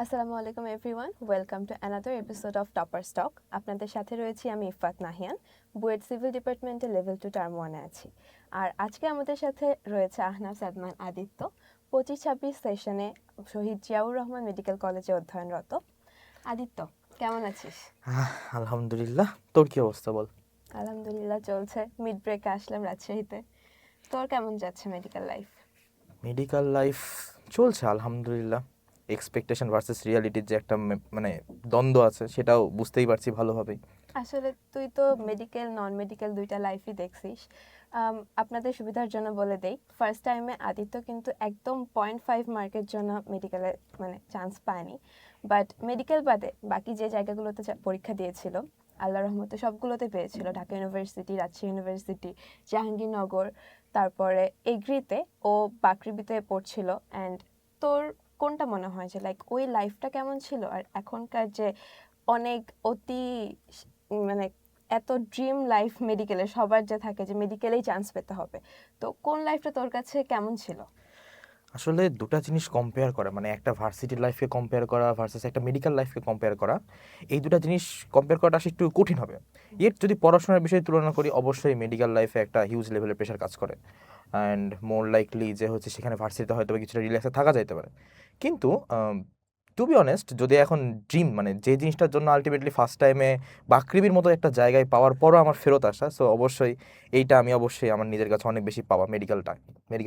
আসসালামু আলাইকুম everyone, welcome to another episode of topper stock. আপনাদের সাথে রয়েছি আমি ইফাত নাহিয়ান, বুয়েট সিভিল ডিপার্টমেন্টে লেভেল 2 টার্ম 1-এ আছি। আর আজকে আমাদের সাথে রয়েছে আহনাফ সাদমান আদিত্য, 25-26 সেশনে শহীদ জিয়াউর রহমান মেডিকেল কলেজে অধ্যয়নরত। আদিত্য, কেমন আছিস? আলহামদুলিল্লাহ। তোর কি অবস্থা বল? আলহামদুলিল্লাহ, চলছে। মিড ব্রেকে আসলাম রাজশাহীতে। তোর কেমন যাচ্ছে মেডিকেল লাইফ? মেডিকেল লাইফ চলছে আলহামদুলিল্লাহ। এক্সপেকটেশন ভার্সেস রিয়ালিটির যে একটা মানে দ্বন্দ্ব আছে সেটাও বুঝতেই পারছি ভালোভাবেই। আসলে তুই তো মেডিকেল নন মেডিকেল দুইটা লাইফই দেখছিস। আপনাদের সুবিধার জন্য বলে দেই, ফার্স্ট টাইমে আদিত্য কিন্তু একদম 0.5 মার্কের জন্য মেডিকেলে মানে চান্স পায়নি, বাট মেডিকেল বাদে বাকি যে জায়গাগুলোতে পরীক্ষা দিয়েছিল আল্লাহ রহমতে সবগুলোতে পেয়েছিল। ঢাকা ইউনিভার্সিটি, রাজশাহী ইউনিভার্সিটি, জাহাঙ্গীরনগর, তারপরে এগ্রিতে ও বাকৃবিতে পড়ছিল। অ্যান্ড তোর কোনটা মনে হয় যে লাইক ওই লাইফটা কেমন ছিল আর এখনকার যে অনেক অতি মানে এত ড্রিম লাইফ মেডিকেলে সবার যে থাকে যে মেডিকেলেই চান্স পেতে হবে, তো কোন লাইফটা তোর কাছে কেমন ছিল? আসলে দুটা জিনিস কম্পেয়ার করা, মানে একটা ভার্সিটির লাইফকে কম্পেয়ার করা ভার্সেস একটা মেডিকেল লাইফকে কম্পেয়ার করা, এই দুটা জিনিস কম্পেয়ার করাটা আসলে একটু কঠিন হবে। এর যদি পড়াশোনার বিষয়ে তুলনা করি, অবশ্যই মেডিকেল লাইফে একটা হিউজ লেভেলের প্রেশার কাজ করে অ্যান্ড মোর লাইকলি যে হচ্ছে সেখানে ভার্সিটিতে হয়তো কিছুটা রিল্যাক্সে থাকা যাইতে পারে। কিন্তু টু বি অনেস্ট, যদি এখন ড্রিম মানে যে জিনিসটার জন্য আলটিমেটলি ফার্স্ট টাইমে বাকৃবির মতো একটা জায়গায় পাওয়ার পরও আমার ফেরত আসা, সো অবশ্যই এইটা আমি অবশ্যই আমার নিজের কাছে অনেক বেশি পাওয়া। Medical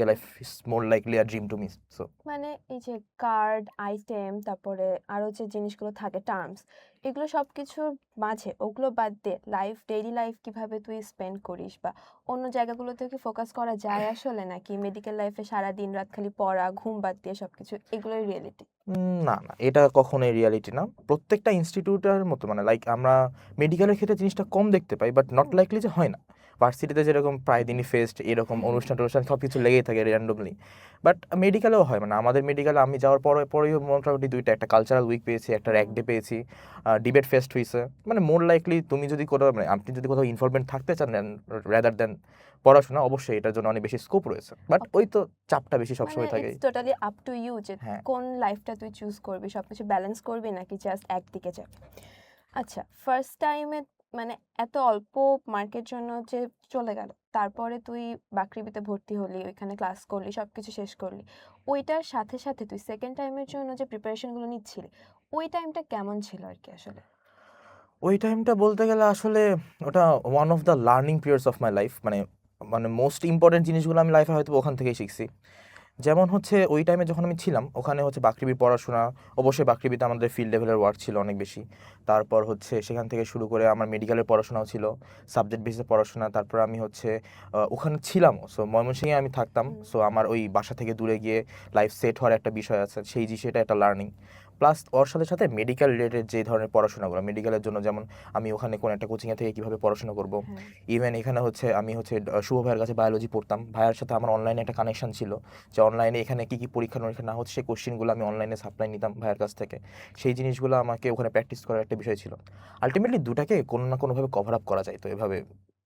life is more likely a dream to me. So মানে এই যে কার্ড আইটেম, তারপরে আরো যে জিনিসগুলো থাকে টার্মস, এগুলো সব কিছুর মাঝে ওগুলো বাদ দিয়ে লাইফ, ডেইলি লাইফ কিভাবে তুই স্পেন্ড করিস বা অন্য জায়গাগুলোতে কি ফোকাস করা যায় আসলে, নাকি মেডিকেল লাইফে সারা দিন রাত খালি পড়া ঘুম বাদ দিয়ে সবকিছু এগুলোই রিয়েলিটি? না না, এটা কখনোই রিয়ালিটি না। প্রত্যেকটা ইনস্টিটিউটের মতো মানে লাইক আমরা মেডিকেলের ক্ষেত্রে জিনিসটা কম দেখতে পাই, বাট নট লাইকলি যে হয় না। ভার্সিটিতে যেরকম প্রায় দিনই ফেস্ট, এরকম অনুষ্ঠান টনুষ্ঠান সব কিছু লেগেই থাকে র্যান্ডমলি, বাট মেডিকেলেও হয়। মানে আমাদের মেডিকেলে আমি যাওয়ার পরেই মোটামুটি দুইটা, একটা কালচারাল উইক পেয়েছি, একটা র্যাক ডে পেয়েছি, ডিবেট ফেস্ট হয়েছে। মানে মোর লাইকলি তুমি যদি কোথাও মানে আপনি যদি কোথাও ইনভলভমেন্ট থাকতে চান র্যাদার দেন পড়াশোনা, অবশ্যই এটার জন্য অনেক বেশি স্কোপ রয়েছে, বাট ওই তো চাপটা বেশি মানে সবসময় থাকে। It's totally up to you যে হ্যাঁ। কোন লাইফটা তুই চুজ করবি, সবকিছু ব্যালেন্স করবি নাকি জাস্ট একদিকে যাবি। আচ্ছা, ফার্স্ট টাইমে মানে এত অল্প মার্কের জন্য যে চলে গেল, তারপরে তুই বাকৃবিতে ভর্তি হলি, ওইখানে ক্লাস করলি, সবকিছু শেষ করলি, ওইটার সাথে সাথে তুই সেকেন্ড টাইমের জন্য যে প্রিপারেশনগুলো নিচ্ছিলি, ওই টাইমটা কেমন ছিল আর কি আসলে? ওই টাইমটা বলতে গেলে আসলে ওটা one of the learning periods of my life. মানে মানে মোস্ট ইম্পর্টেন্ট জিনিসগুলো আমি লাইফে হয়তো ওখান থেকেই শিখছি। যেমন হচ্ছে ওই টাইমে যখন আমি ছিলাম ওখানে হচ্ছে বাকৃবির পড়াশোনা, অবশ্যই বাকৃবিতে আমাদের ফিল্ড লেভেলের ওয়ার্ক ছিল অনেক বেশি। তারপর হচ্ছে সেখান থেকে শুরু করে আমার মেডিকেলের পড়াশোনাও ছিল, সাবজেক্ট বেসিসে পড়াশোনা। তারপর আমি হচ্ছে ওখানে ছিলামও, সো ময়মনসিংহে আমি থাকতাম, সো আমার ওই বাসা থেকে দূরে গিয়ে লাইফ সেট হওয়ার একটা বিষয় আছে, সেই বিষয়টা একটা লার্নিং। প্লাস ওর সাথে সাথে মেডিকেল রিলেটেড যে ধরনের পড়াশোনাগুলো মেডিকেলের জন্য, যেমন আমি ওখানে কোন একটা কোচিংয়ে থেকে কীভাবে পড়াশোনা করব। হ্যাঁ। ইভেন এখানে হচ্ছে আমি হচ্ছে শুভ ভাইয়ের কাছে বায়োলজি পড়তাম, ভাইয়ের সাথে আমার অনলাইনে একটা কানেকশন ছিল, যে অনলাইনে এখানে কী কী পরীক্ষা নিরীক্ষা না হচ্ছে সেই কোশ্চেনগুলো আমি অনলাইনে সাপ্লাই নিতাম ভাইয়ের কাছ থেকে। সেই জিনিসগুলো আমাকে ওখানে প্র্যাকটিস করার একটা বিষয় ছিল। আলটিমেটলি দুটাকে কোনো না কোনোভাবে কভার আপ করা যায় তো এভাবে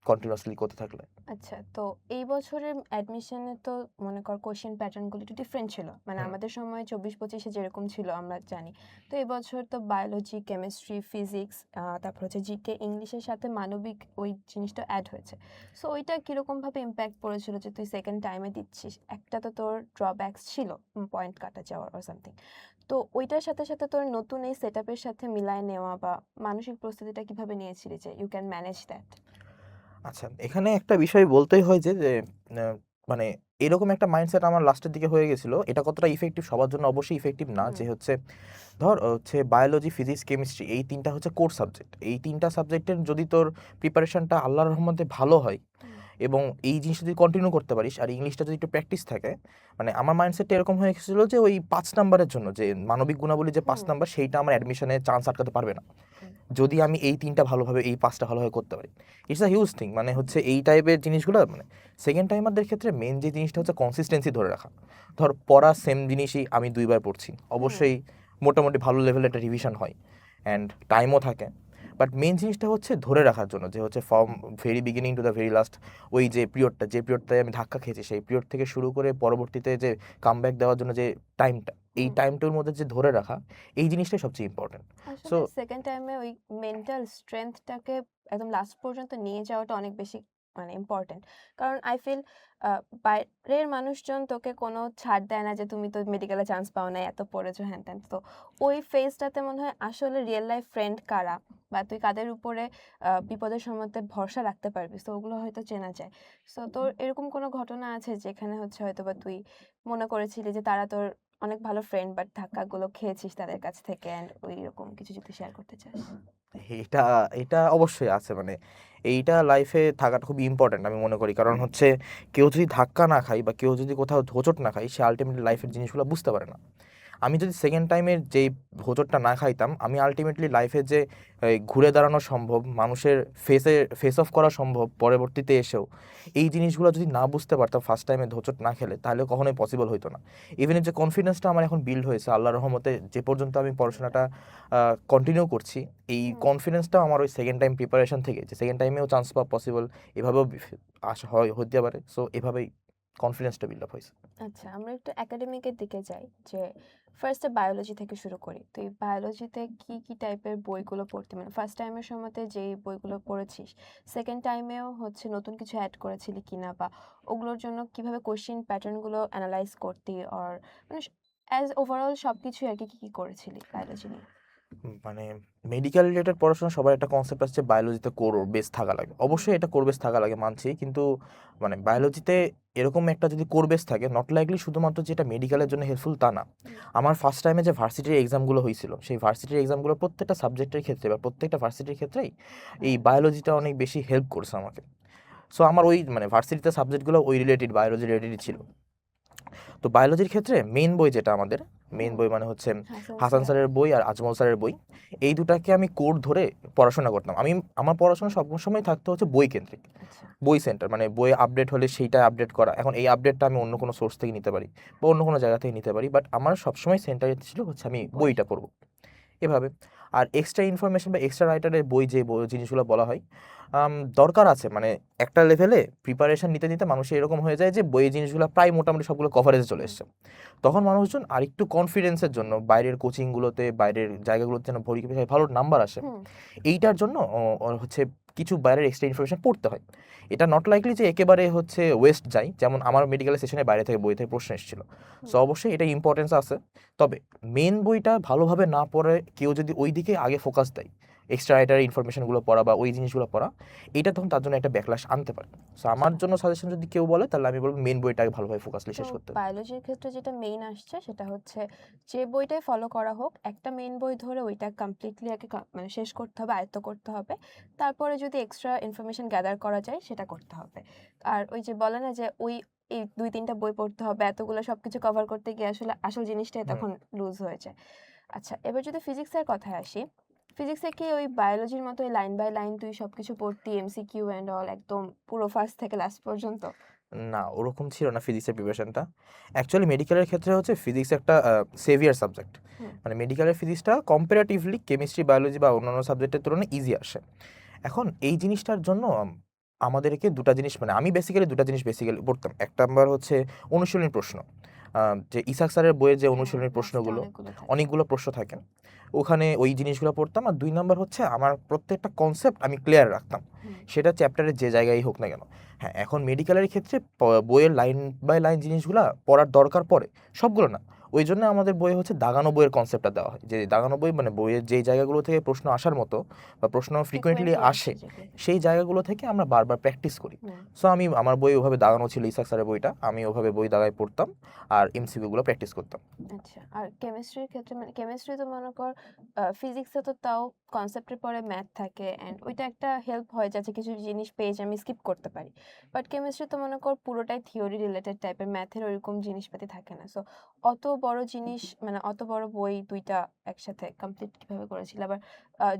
কন্টিনিউয়াসলি করতে থাকলে। আচ্ছা, তো এই বছরের অ্যাডমিশনে তো মনে কর কোশ্চেন প্যাটার্নগুলো একটু ডিফারেন্ট ছিল, মানে হুম। আমাদের সময় 24-25-এ যেরকম ছিল আমরা জানি। তো এবছর তো বায়োলজি, কেমিস্ট্রি, ফিজিক্স, তারপর হচ্ছে জিকে, ইংলিশের সাথে মানবিক ওই জিনিসটা অ্যাড হয়েছে। সো ওইটা কীরকমভাবে ইম্প্যাক্ট পড়েছিল যে তুই সেকেন্ড টাইমে দিচ্ছিস? একটা তো তোর ড্রব্যাকস ছিল, পয়েন্ট কাটা যাওয়ার অর সামথিং। তো ওইটার সাথে সাথে তোর নতুন এই সেট আপের সাথে মিলায় নেওয়া বা মানসিক প্রস্তুতিটা কিভাবে নিয়েছিলি যে ইউ ক্যান ম্যানেজ দ্যাট? আচ্ছা, এখানে একটা বিষয় বলতেই হয় যে মানে এরকম একটা মাইন্ডসেট আমার লাস্টের দিকে হয়ে গেছিল। এটা কতটা ইফেক্টিভ সবার জন্য অবশ্যই ইফেক্টিভ না। হুম। যে হচ্ছে ধর হচ্ছে বায়োলজি, ফিজিক্স, কেমিস্ট্রি এই ৩টা হচ্ছে কোর সাবজেক্ট। এই ৩টা সাবজেক্টের যদি তোর প্রিপারেশনটা আল্লাহর রহমতে ভালো হয় হুম। এবং এই জিনিসটা যদি কন্টিনিউ করতে পারিস আর ইংলিশটা যদি একটু প্র্যাকটিস থাকে, মানে আমার মাইন্ডসেটটা এরকম হয়ে গেছিলো যে ওই ৫ নাম্বারের জন্য যে মানবিক গুণাবলী যে ৫ হুম। নাম্বার, সেইটা আমার অ্যাডমিশনে চান্স আটকাতে পারবে না হুম। যদি আমি এই ৩টা ভালোভাবে, এই ৫টা ভালোভাবে করতে পারি। It's a huge thing. মানে হচ্ছে এই টাইপের জিনিসগুলো মানে সেকেন্ড টাইমারদের ক্ষেত্রে মেন যে জিনিসটা হচ্ছে কনসিস্টেন্সি ধরে রাখা। ধর পড়া সেম জিনিসই আমি ২ বার পড়ছি, হুম। অবশ্যই মোটামুটি ভালো লেভেলের একটা রিভিশন হয় অ্যান্ড টাইমও থাকে। বাট মেন জিনিসটা হচ্ছে ধরে রাখার জন্য, যে হচ্ছে from very beginning to the very last, ওই যে পিরিয়ডটায় আমি ধাক্কা খেয়েছি, সেই পিরিয়ড থেকে শুরু করে পরবর্তীতে যে কামব্যাক দেওয়ার জন্য যে টাইমটা, এই টাইমটার মধ্যে যে ধরে রাখা, এই জিনিসটাই সবচেয়ে ইম্পর্টেন্ট। সো আসলে সেকেন্ড টাইমে ওই মেন্টাল স্ট্রেংথটাকে একদম লাস্ট পর্যন্ত নিয়ে যাওয়াটা অনেক বেশি মানে ইম্পর্টেন্ট। কারণ আই ফিল বাইরের মানুষজন তোকে কোনো ছাড় দেয় না যে তুমি তো মেডিকেলে চান্স পাও নাই, এত পড়েছো হ্যান ত্যান। তো ওই ফেজটাতে মনে হয় আসলে রিয়েল লাইফ ফ্রেন্ড কারা বা তুই কাদের উপরে বিপদের সময়তে ভরসা রাখতে পারবি, তো ওগুলো হয়তো চেনা যায়। সো তোর এরকম কোনো ঘটনা আছে যেখানে হচ্ছে হয়তো বা তুই মনে করেছিলি যে তারা তোর অনেক ভালো ফ্রেন্ড বাট ধাক্কাগুলো খেয়েছিস তাদের কাছ থেকে, অ্যান্ড ওই রকম কিছু যদি শেয়ার করতে চাস? এটা এটা অবশ্যই আছে, মানে এইটা লাইফে থাকাটা খুবই ইম্পর্ট্যান্ট আমি মনে করি। কারণ হচ্ছে কেউ যদি ধাক্কা না খায় বা কেউ যদি কোথাও হোঁচট না খায়, সে আলটিমেটলি লাইফের জিনিসগুলো বুঝতে পারে না। আমি যদি সেকেন্ড টাইমের যেই হোঁচটটা না খাইতাম, আমি আলটিমেটলি লাইফে যে ঘুরে দাঁড়ানো সম্ভব, মানুষের ফেস অফ করা সম্ভব পরবর্তীতে এসেও, এই জিনিসগুলো যদি না বুঝতে পারতাম ফার্স্ট টাইমে হোঁচট না খেলে, তাহলে কখনোই পসিবল হতো না। ইভেন যে কনফিডেন্সটা আমার এখন বিল্ড হয়েছে আল্লাহর রহমতে, যে পর্যন্ত আমি পড়াশোনাটা কন্টিনিউ করছি, এই কনফিডেন্সটাও আমার ওই সেকেন্ড টাইম প্রিপারেশন থেকে, যে সেকেন্ড টাইমেও চান্স পাওয়া পসিবল, এভাবেও আশা হয় হতে পারে। সো এভাবেই কনফিডেন্সটা বিল্ড আপ হয়েছে। আচ্ছা, আমরা একটু একাডেমিকের দিকে যাই। যে ফার্স্টে বায়োলজি থেকে শুরু করি। তুই বায়োলজিতে কি কি টাইপের বইগুলো পড়তি, মানে ফার্স্ট টাইমের সময়তে যেই বইগুলো পড়েছিস, সেকেন্ড টাইমেও হচ্ছে নতুন কিছু অ্যাড করেছিলি কিনা, বা ওগুলোর জন্য কিভাবে কোশ্চেন প্যাটার্নগুলো অ্যানালাইজ করতি, অর মানে অ্যাজ ওভারঅল সব কিছু আর কি কি কি করেছিলি বায়োলজি নিয়ে? মানে মেডিকেল রিলেটেড পড়াশোনা সবার একটা কনসেপ্ট আছে, বায়োলজিতে কোর বেস থাকা লাগে। অবশ্যই এটা কোর বেস থাকা লাগে মানছি, কিন্তু মানে বায়োলজিতে এরকম একটা যদি কোর বেস থাকে, নট লাইকলি শুধুমাত্র যেটা মেডিকেলের জন্য হেল্পফুল তা না। আমার ফার্স্ট টাইমে যে ভার্সিটির এক্সামগুলো হয়েছিল, সেই ভার্সিটির এক্সামগুলো প্রত্যেকটা সাবজেক্টের ক্ষেত্রে বা প্রত্যেকটা ভার্সিটির ক্ষেত্রেই এই বায়োলজিটা অনেক বেশি হেল্প করছে আমাকে। সো আমার ওই মানে ভার্সিটিতে সাবজেক্টগুলো ওই রিলেটেড, বায়োলজি রিলেটেডই ছিল। তো বায়োলজির ক্ষেত্রে মেইন বই যেটা আমাদের, মেইন বই মানে হচ্ছে হাসান হাসান স্যার। স্যারের বই আর আজমল স্যারের বই, এই দুটাকে আমি কোর ধরে পড়াশোনা করতাম। আমার পড়াশোনা সবসময় থাকতো হচ্ছে বই কেন্দ্রিক, আচ্ছা। বই সেন্টার, মানে বই আপডেট হলে সেইটা আপডেট করা। এখন এই আপডেটটা আমি অন্য কোনো সোর্স থেকে নিতে পারি বা অন্য কোনো জায়গা থেকে নিতে পারি, বাট আমার সবসময় সেন্টারে ছিল হচ্ছে আমি বই। বইটা পড়বো এভাবে। আর এক্সট্রা ইনফরমেশন বা এক্সট্রা রাইটারের বই যে জিনিসগুলো বলা হয়, দরকার আছে, মানে একটা লেভেলে প্রিপারেশন নিতে নিতে মানুষের এরকম হয়ে যায় যে বইয়ের জিনিসগুলো প্রায় মোটামুটি সবগুলো কভারেজে চলে এসছে। তখন মানুষজন আরেকটু কনফিডেন্সের জন্য বাইরের কোচিংগুলোতে, বাইরের জায়গাগুলোতে যেন পরীক্ষায় ভালো নাম্বার আসে, হুম। এইটার জন্য হচ্ছে কিছু বাইরের এক্সট্রা ইনফরমেশন পড়তে হয়। এটা নট লাইকলি যে একেবারে হচ্ছে ওয়েস্ট যায়, যেমন আমার মেডিকেল সেশনে বাইরে থেকে বই থেকে প্রশ্ন এসেছিল। সো অবশ্যই এটা ইম্পর্টেন্স আছে। তবে মেন বইটা ভালোভাবে না পড়ে কেউ যদি ওই দিকে আগে ফোকাস দেয়, এক্সট্রা রাইটার ইনফরমেশনগুলো পড়া বা ওই জিনিসগুলো পড়া, এটা তখন তার জন্য একটা ব্যাকলাশ আনতে পারে। সো আমার জন্য সাজেশন যদি কেউ বলে, তাহলে আমি বলবো মেন বইটাকে ভালোভাবে ফোকাসলি তো শেষ করতে। বায়োলজির ক্ষেত্রে যেটা মেইন আসছে সেটা হচ্ছে যে বইটাই ফলো করা হোক, একটা মেইন বই ধরে ওইটা কমপ্লিটলি আগে মানে শেষ করতে হবে, আয়ত্ত করতে হবে। তারপরে যদি এক্সট্রা ইনফরমেশন গ্যাদার করা যায় সেটা করতে হবে। আর ওই যে বলে না যে ওই এই 2-3টা বই পড়তে হবে, এতগুলো সবকিছু কভার করতে গিয়ে আসলে আসল জিনিসটাই হুম। তখন লুজ হয়ে যায়। আচ্ছা, এবার যদি ফিজিক্সের কথায় আসি, ফিজিক্সে কি ওই বায়োলজির মতো লাইন বাই লাইন তুই সবকিছু পড়তি, এমসিকিউ এন্ড অল, একদম পুরো ফার্স্ট থেকে লাস্ট পর্যন্ত? না, ওরকম ছিল না ফিজিক্সের প্রিপারেশনটা। অ্যাকচুয়ালি মেডিকেলের ক্ষেত্রে হচ্ছে ফিজিক্স একটা সেভিয়ার সাবজেক্ট। হুম। মানে মেডিকেলের ফিজিক্সটা কম্পারেটিভলি কেমিস্ট্রি, বায়োলজি বা অন্যান্য সাবজেক্টের তুলনায় ইজি আসে। এখন এই জিনিসটার জন্য আমাদেরকে দুটা জিনিস, মানে আমি বেসিক্যালি দুটা জিনিস বেসিক্যালি পড়তাম। এক নাম্বার হচ্ছে অনুশীলনী প্রশ্ন, যে ইসাক স্যারের বইয়ের যে হ্যাঁ, অনুশীলনী লাস্টে প্রশ্নগুলো, অনেকগুলো থাকে। অনেকগুলো প্রশ্ন থাকে, ওখানে ওই জিনিসগুলো পড়তাম। আর দুই নাম্বার হচ্ছে আমার প্রত্যেকটা কনসেপ্ট আমি ক্লিয়ার রাখতাম, হুম। সেটা চ্যাপ্টারের যে জায়গায় হোক না কেন। হ্যাঁ, এখন মেডিকেলের ক্ষেত্রে বইয়ের লাইন বাই লাইন জিনিসগুলো পড়ার দরকার পড়ে, সবগুলো না। ওই জন্য আমাদের বইয়ে হচ্ছে দাগানো বইয়ের কনসেপ্টটা দেওয়া হয়, যে দাগানো বই মানে বইয়ের যেই জায়গাগুলো থেকে প্রশ্ন আসার মতো বা প্রশ্ন ফ্রিকোয়েন্টলি ফ্রিকোয়েন্টলি আসে, আসে যেগুলো থেকে। সেই জায়গাগুলো থেকে আমরা বারবার প্র্যাকটিস করি। হুম। সো আমি আমার বই ওভাবে দাগানো ছিল, ইসাক স্যারের বইটা আমি ওভাবে বই দাগায় পড়তাম আর এমসিকিউগুলো প্র্যাকটিস করতাম। আচ্ছা, আর কেমিস্ট্রির ক্ষেত্রে, মানে কেমিস্ট্রি তো মনে কর ফিজিক্সে তো তাও কনসেপ্টের পরে ম্যাথ থাকে, এন্ড ওইটা একটা হেল্প হয় যাতে কিছু জিনিস পেজ আমি স্কিপ করতে পারি। বাট কেমিস্ট্রি তো মনে কর পুরোটাই থিওরি রিলেটেড টাইপের, ম্যাথের ওইরকম জিনিসপাতি থাকে না। সো অত বড় জিনিস, মানে অত বড় বই দুইটা একসাথে কমপ্লিট কিভাবে করেছিল? আবার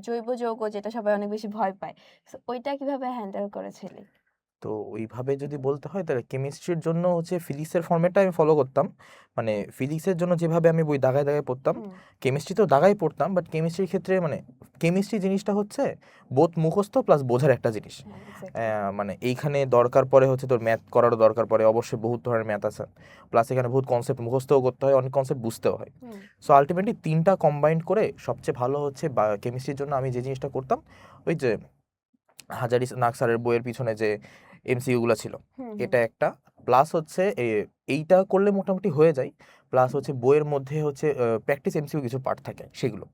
জৈব যৌগ যেটা সবাই অনেক বেশি ভয় পায়, সো ওইটা কিভাবে হ্যান্ডেল করেছিলি? তো ওইভাবে যদি বলতে হয় তাহলে কেমিস্ট্রির জন্য হচ্ছে ফিজিক্সের ফর্মেটটা আমি ফলো করতাম, মানে ফিজিক্সের জন্য যেভাবে আমি বই দাগায় দাগায় পড়তাম হুম, কেমিস্ট্রিতেও দাগাই পড়তাম, বাট কেমিস্ট্রির ক্ষেত্রে মানে কেমিস্ট্রি জিনিসটা হচ্ছে বোধ মুখস্থ প্লাস বোঝার একটা জিনিস। হ্যাঁ, এক্স্যাক্টলি। মানে এইখানে দরকার পড়ে হচ্ছে তোর ম্যাথ করারও দরকার পড়ে, অবশ্যই বহুত ধরনের ম্যাথ আছে, প্লাস এখানে বহুত কনসেপ্ট মুখস্থও করতে হয়, অনেক কনসেপ্ট বুঝতেও হয়। হুম, সো আলটিমেটলি তিনটা কম্বাইন্ড করে সবচেয়ে ভালো হচ্ছে বা কেমিস্ট্রির জন্য আমি যে জিনিসটা করতাম ওই যে হাজারি নাগ স্যারের বইয়ের পিছনে যে এমসিকিউগুলো ছিল হুম, হুম, এটা একটা, প্লাস হচ্ছে এইটা করলে মোটামুটি হয়ে যায়, প্লাস হচ্ছে বইয়ের মধ্যে হচ্ছে প্র্যাকটিস এমসিকিউ কিছু পার্ট থাকে সেগুলো।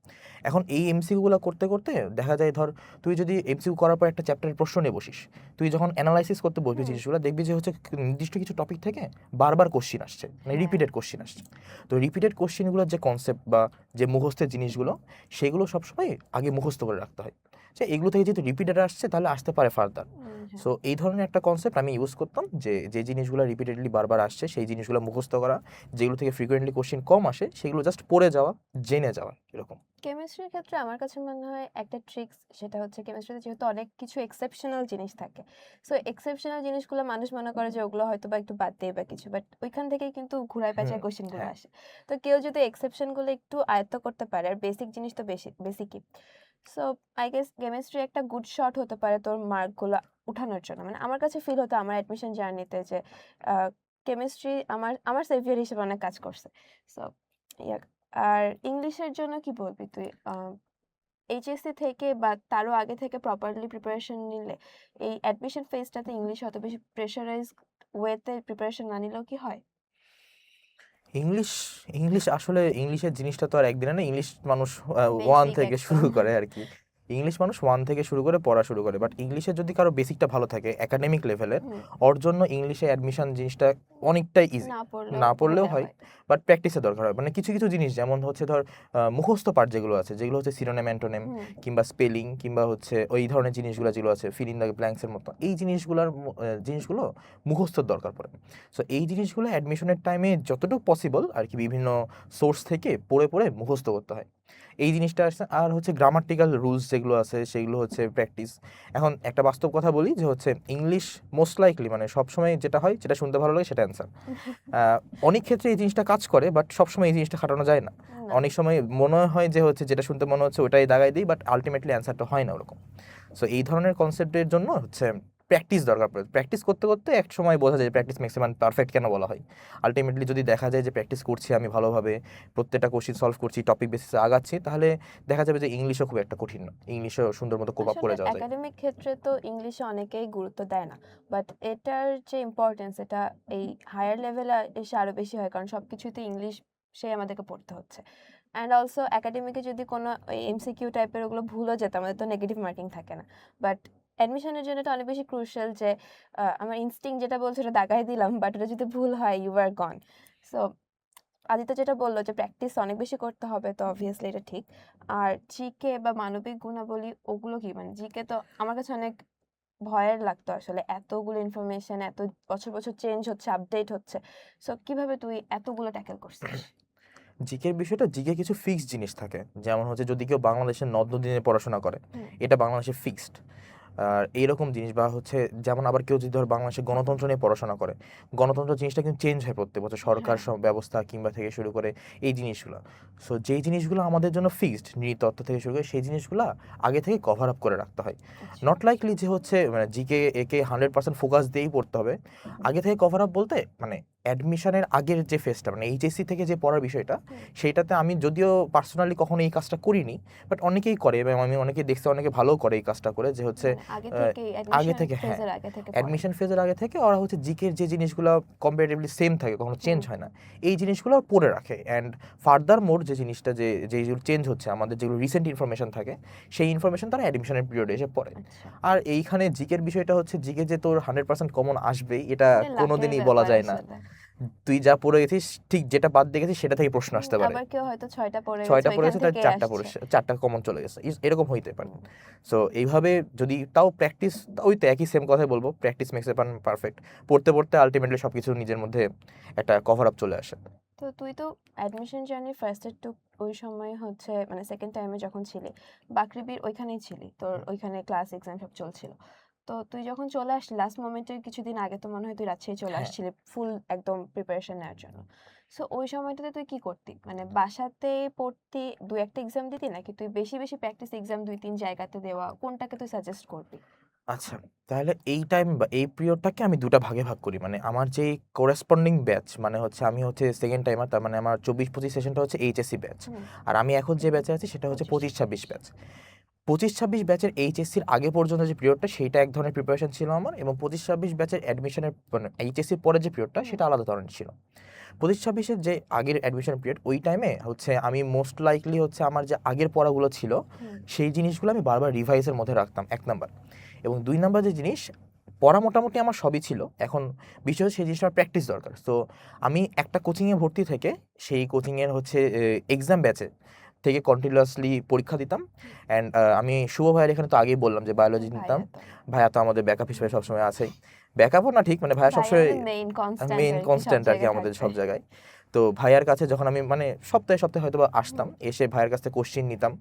এখন এই এমসিকিউগুলো করতে করতে দেখা যায় ধর তুই যদি এমসিকিউ করার পর একটা চ্যাপ্টারের প্রশ্ন নিয়ে বসিস, তুই যখন অ্যানালাইসিস করতে বসবি হুম, জিনিসগুলো দেখবি যে হচ্ছে নির্দিষ্ট কিছু টপিক থেকে বারবার কোশ্চিন আসছে, মানে হ্যাঁ, রিপিটেড কোশ্চিন আসছে। তো রিপিটেড কোশ্চিনগুলোর যে কনসেপ্ট বা যে মুখস্থের জিনিসগুলো সেগুলো সবসময় আগে মুখস্থ করে রাখতে হয়, যে এগুলো থেকে যেহেতু রিপিটেড আসছে তাহলে আসতে পারে ফার্দার। হ্যাঁ। সো এই ধরনের একটা কনসেপ্ট আমি ইউজ করতাম, যে যে জিনিসগুলো রিপিটেডলি বারবার আসছে সেই জিনিসগুলো মুখস্থ করা, যেগুলো থেকে ফ্রিকোয়েন্টলি কোশ্চিন কম আসে সেগুলো জাস্ট পড়ে যাওয়া, জেনে যাওয়া এরকম। কেমিস্ট্রির ক্ষেত্রে আমার কাছে মনে হয় একটা ট্রিক্স, সেটা হচ্ছে কেমিস্ট্রিতে যেহেতু অনেক কিছু এক্সেপশনাল জিনিস থাকে, সো এক্সেপশনাল জিনিসগুলো মানুষ মনে করে যে ওগুলো হয়তো বা একটু বাদ দেয় বা কিছু, বাট ওইখান থেকেই কিন্তু ঘুরায় হুম, পেঁচায় কোশ্চেনগুলো হ্যাঁ। আসে। তো কেউ যদি এক্সেপশনগুলো একটু আয়ত্ত করতে পারে, আর বেসিক জিনিস তো বেসিকই, সো আই গেস কেমিস্ট্রি একটা গুড শট হতে পারে তোর মার্কগুলো উঠানোর জন্য। মানে আমার কাছে ফিল হতো আমার অ্যাডমিশন জার্নিতে যে কেমিস্ট্রি আমার আমার সেভিয়ার হিসেবে অনেক কাজ করছে। So yeah. আর ইংলিশের জন্য কি বলবি তুই? এইচএসসি থেকে বা তারও আগে থেকে প্রপারলি প্রিপারেশন নিলে এই অ্যাডমিশন ফেজটাতে ইংলিশ অত বেশি প্রেশারাইজড ওয়েতে প্রিপারেশন না নিলেও কি হয়? ইংলিশ ইংলিশ আসলে ইংলিশের জিনিসটা তো আর একদিনে না, ইংলিশ মানুষ ওয়ান বেসিক থেকে একদম। শুরু করে আর কি। ইংলিশ মানুষ ওয়ান থেকে শুরু করে পড়া শুরু করে, বাট ইংলিশের যদি কারো বেসিকটা ভালো থাকে একাডেমিক লেভেলের, হুম, ওর জন্য ইংলিশে অ্যাডমিশন জিনিসটা অনেকটাই ইজি। না পড়লেও না পড়লেও হলে হয়, হয়। বাট প্র্যাকটিসের দরকার হয়। মানে কিছু কিছু জিনিস যেমন হচ্ছে ধর মুখস্থ পার্ট যেগুলো আছে, যেগুলো হচ্ছে সিনোনিম অ্যান্টোনিম হুম, কিংবা স্পেলিং কিংবা হচ্ছে ওই ধরনের জিনিসগুলো যেগুলো আছে ফিল ইন দ্য ব্ল্যাঙ্কসের মতো, এই জিনিসগুলো মুখস্থর দরকার পড়ে। সো এই জিনিসগুলো অ্যাডমিশনের টাইমে যতটুকু পসিবল আর কি বিভিন্ন সোর্স থেকে পড়ে পড়ে মুখস্থ করতে হয়, এই জিনিসটা আসছে। আর হচ্ছে গ্রামাটিক্যাল রুলস যেগুলো আছে সেগুলো হচ্ছে প্র্যাকটিস। এখন একটা বাস্তব কথা বলি যে হচ্ছে ইংলিশ মোস্ট লাইকলি মানে সবসময় যেটা হয় যেটা শুনতে ভালো লাগে সেটা অ্যান্সার। অনেক ক্ষেত্রে এই জিনিসটা কাজ করে, বাট সবসময় এই জিনিসটা খাটানো যায় না। না। অনেক সময় মনে হয় যে হচ্ছে যেটা শুনতে মনে হচ্ছে ওটাই দাগাই দিই, বাট আলটিমেটলি অ্যান্সারটা হয় না ওরকম। সো এই ধরনের কনসেপ্টের জন্য হচ্ছে প্র্যাকটিস দরকার পড়ে। প্র্যাকটিস করতে করতে এক সময় বোঝা যায় প্র্যাকটিস ম্যাক্সিমাম পারফেক্ট কেন বলা হয়। আলটিমেটলি যদি দেখা যায় যে প্র্যাকটিস করছি আমি ভালোভাবে, প্রত্যেকটা কোশ্চিন সলভ করছি, টপিক বেসিসে আগাচ্ছি, তাহলে দেখা যাবে যে ইংলিশও খুব একটা কঠিন না, ইংলিশও সুন্দর মতো কোপ আপ আসলে করে যাওয়া যায়। একাডেমিক ক্ষেত্রে তো ইংলিশে অনেকেই গুরুত্ব দেয় না, বাট এটার যে ইম্পর্টেন্স এটা এই হায়ার লেভেলে এসে আরো বেশি হয়, কারণ সবকিছুতে ইংলিশ সে আমাদেরকে পড়তে হচ্ছে। অ্যান্ড অলসো একাডেমিকে যদি কোনো এমসিকিউ টাইপের ওগুলো ভুলও যেত, আমাদের তো নেগেটিভ মার্কিং থাকে না, বাট অ্যাডমিশনের জন্য এটা অনেক বেশি ক্রুশিয়াল যে আমার ইনস্টিংক্ট যেটা বলছে ওটা দাগাই দিলাম, বাট ওটা যদি ভুল হয় you are gone. So Aditya যেটা বললো যে প্র্যাকটিস অনেক বেশি করতে হবে, তো অবভিয়াসলি এটা ঠিক। আর জিকে বা মানবিক গুণাবলী ওগুলো কি, মানে জিকে তো আমার কাছে অনেক ভয়ের লাগতো আসলে, এতগুলো ইনফরমেশন, এত বছর বছর চেঞ্জ হচ্ছে, আপডেট হচ্ছে। সো কিভাবে তুই এতগুলো ট্যাকেল করছিস? জিকের বিষয়টা, জিকে কিছু ফিক্সড জিনিস থাকে, যেমন হচ্ছে যদি কেউ বাংলাদেশের নদ নদী নিয়ে পড়াশোনা করে হুম, এটা বাংলাদেশে ফিক্সড। আর এইরকম জিনিস বা হচ্ছে যেমন আবার কেউ যদি ধর বাংলাদেশের গণতন্ত্র নিয়ে পড়াশোনা করে, গণতন্ত্র জিনিসটা কিন্তু চেঞ্জ হয় প্রত্যেক বছর, সরকার হ্যাঁ, ব্যবস্থা কিংবা থেকে শুরু করে এই জিনিসগুলো। সো যেই জিনিসগুলো আমাদের জন্য ফিক্সড নৃতত্ত্ব থেকে শুরু করে সেই জিনিসগুলো আগে থেকে কভার আপ করে রাখতে হয়। আচ্ছা, নট লাইকলি যে হচ্ছে মানে জিকে একে 100% ফোকাস দিয়েই পড়তে হবে। আগে থেকে কভার আপ বলতে মানে অ্যাডমিশনের আগের যে ফেজটা মানে এইচএসসি থেকে যে পড়ার বিষয়টা, হুম, সেইটাতে আমি যদিও পার্সোনালি কখনো এই কাজটা করিনি, বাট অনেকেই করে এবং আমি অনেকে দেখছি অনেকে ভালো করে এই কাজটা করে, যে হচ্ছে মানে আগে আহ, থেকে আগে অ্যাডমিশন থেকে, হ্যাঁ, ফেজের আগে থেকে পড়ে। অ্যাডমিশন ফেজের আগে থেকে ওরা হচ্ছে জিকের যে জিনিসগুলো কম্পারেটিভলি সেম থাকে, কখনো চেঞ্জ হুম, হয় না, এই জিনিসগুলো ওরা পড়ে রাখে। অ্যান্ড ফার্দার মোর যে জিনিসটা যে যেগুলো চেঞ্জ হচ্ছে আমাদের যেগুলো রিসেন্ট ইনফরমেশন থাকে সেই ইনফরমেশন তারা অ্যাডমিশনের পিরিয়ডে এসে পড়ে। আচ্ছা, আর এইখানে জিকের বিষয়টা হচ্ছে জিকে যে তোর 100% কমন আসবেই এটা এটা লাকের কোনোদিনই বলা ব্যাপার যায় না। আসলে। তুই যা পড়ে গেছিস ঠিক যেটা বাদ দিয়ে গেছিস সেটা থেকে প্রশ্ন আসতে পারে। আবার কেউ হয়তো 6টা পড়ে গেছে 6টা ওইখান পড়েছে তার থেকে 4টা আসছে। পড়েছে, 4টা কমন চলে গেছে, এরকম হইতে পারে। হুম। সো এইভাবে যদি তাও প্র্যাকটিস, ওই তো একই সেম কথাই বলবো, প্র্যাকটিস মেক্স এ পারফেক্ট। পড়তে পড়তে আলটিমেটলি সবকিছু নিজের মধ্যে একটা কভার আপ চলে আসে। তো তুই তো অ্যাডমিশন জার্নি ফার্স্ট এর টু ওই সময় হচ্ছে মানে সেকেন্ড টাইমে যখন ছিলি বাকৃবির ওইখানেই ছিলি, তোর ওইখানে ক্লাস এক্সাম সব চলছিল। তো তুই যখন চলে আসলি লাস্ট মোমেন্টের কিছুদিন আগে, তো মনে হয় তুই রাজশাহী চলে হ্যাঁ আসছিলি ফুল একদম প্রিপারেশন নেওয়ার জন্য। সো ওই সময়টাতে তুই কি করতি, মানে বাসাতে পড়তি, দুই একটা এক্সাম দিতি, নাকি তুই বেশি বেশি প্র্যাকটিস এক্সাম দুই তিন জায়গাতে দেওয়া, কোনটাকে তুই সাজেস্ট করবি? আচ্ছা, তাহলে এই টাইম বা এই পিরিয়ডটাকে আমি দুটা ভাগে ভাগ করি। মানে আমার যেই কোরেসপন্ডিং ব্যাচ, মানে হচ্ছে আমি হচ্ছে সেকেন্ড টাইমার, তার মানে আমার 24-25 সেশনটা হচ্ছে এইচএসসি ব্যাচ। হুম। আর আমি এখন যে ব্যাচে আছি সেটা হচ্ছে 25। 25-26 ব্যাচ। 25-26 ব্যাচের এইচএসসির আগে পর্যন্ত যে পিরিয়ডটা, সেইটা এক ধরনের প্রিপারেশন ছিল আমার, এবং 25-26 ব্যাচের অ্যাডমিশনের মানে এইচএসসির পরে যে পিরিয়ডটা হুম। সেটা আলাদা ধরনের ছিল। 25-26-এর যে আগের অ্যাডমিশন পিরিয়ড, ওই টাইমে হচ্ছে আমি মোস্ট লাইকলি হচ্ছে আমার যে আগের পড়াগুলো ছিল হুম। সেই জিনিসগুলো আমি বারবার রিভাইসের মধ্যে রাখতাম, এক নাম্বার। এবং দুই নাম্বার যে জিনিস, পড়া মোটামুটি আমার সবই ছিল, এখন বিষয় হচ্ছে সেই জিনিসটা প্র্যাকটিস দরকার। তো আমি একটা কোচিংয়ে ভর্তি থেকে সেই কোচিংয়ের হচ্ছে এক্সাম ব্যাচে থেকে কন্টিনিউয়াসলি পরীক্ষা দিতাম। অ্যান্ড আমি শুভ ভাইয়ের এখানে তো আগেই বললাম যে বায়োলজি নিতাম। ভাইয়া তো ভাইয়া তো আমাদের ব্যাকআপ হিসেবে সবসময় আছেই। ব্যাকআপও না ঠিক, মানে ভাইয়া ভাইয়া সবসময় আমাদের মেইন কনস্ট্যান্ট মেইন আর কি, সব কনস্ট্যান্ট আর কি জায়গায় আমাদের থাকবে। সব জায়গায়। তো ভাইয়ার কাছে যখন আমি মানে সপ্তাহে সপ্তাহে হয়তো বা আসতাম, এসে ভাইয়ের কাছ থেকে কোশ্চিন নিতাম,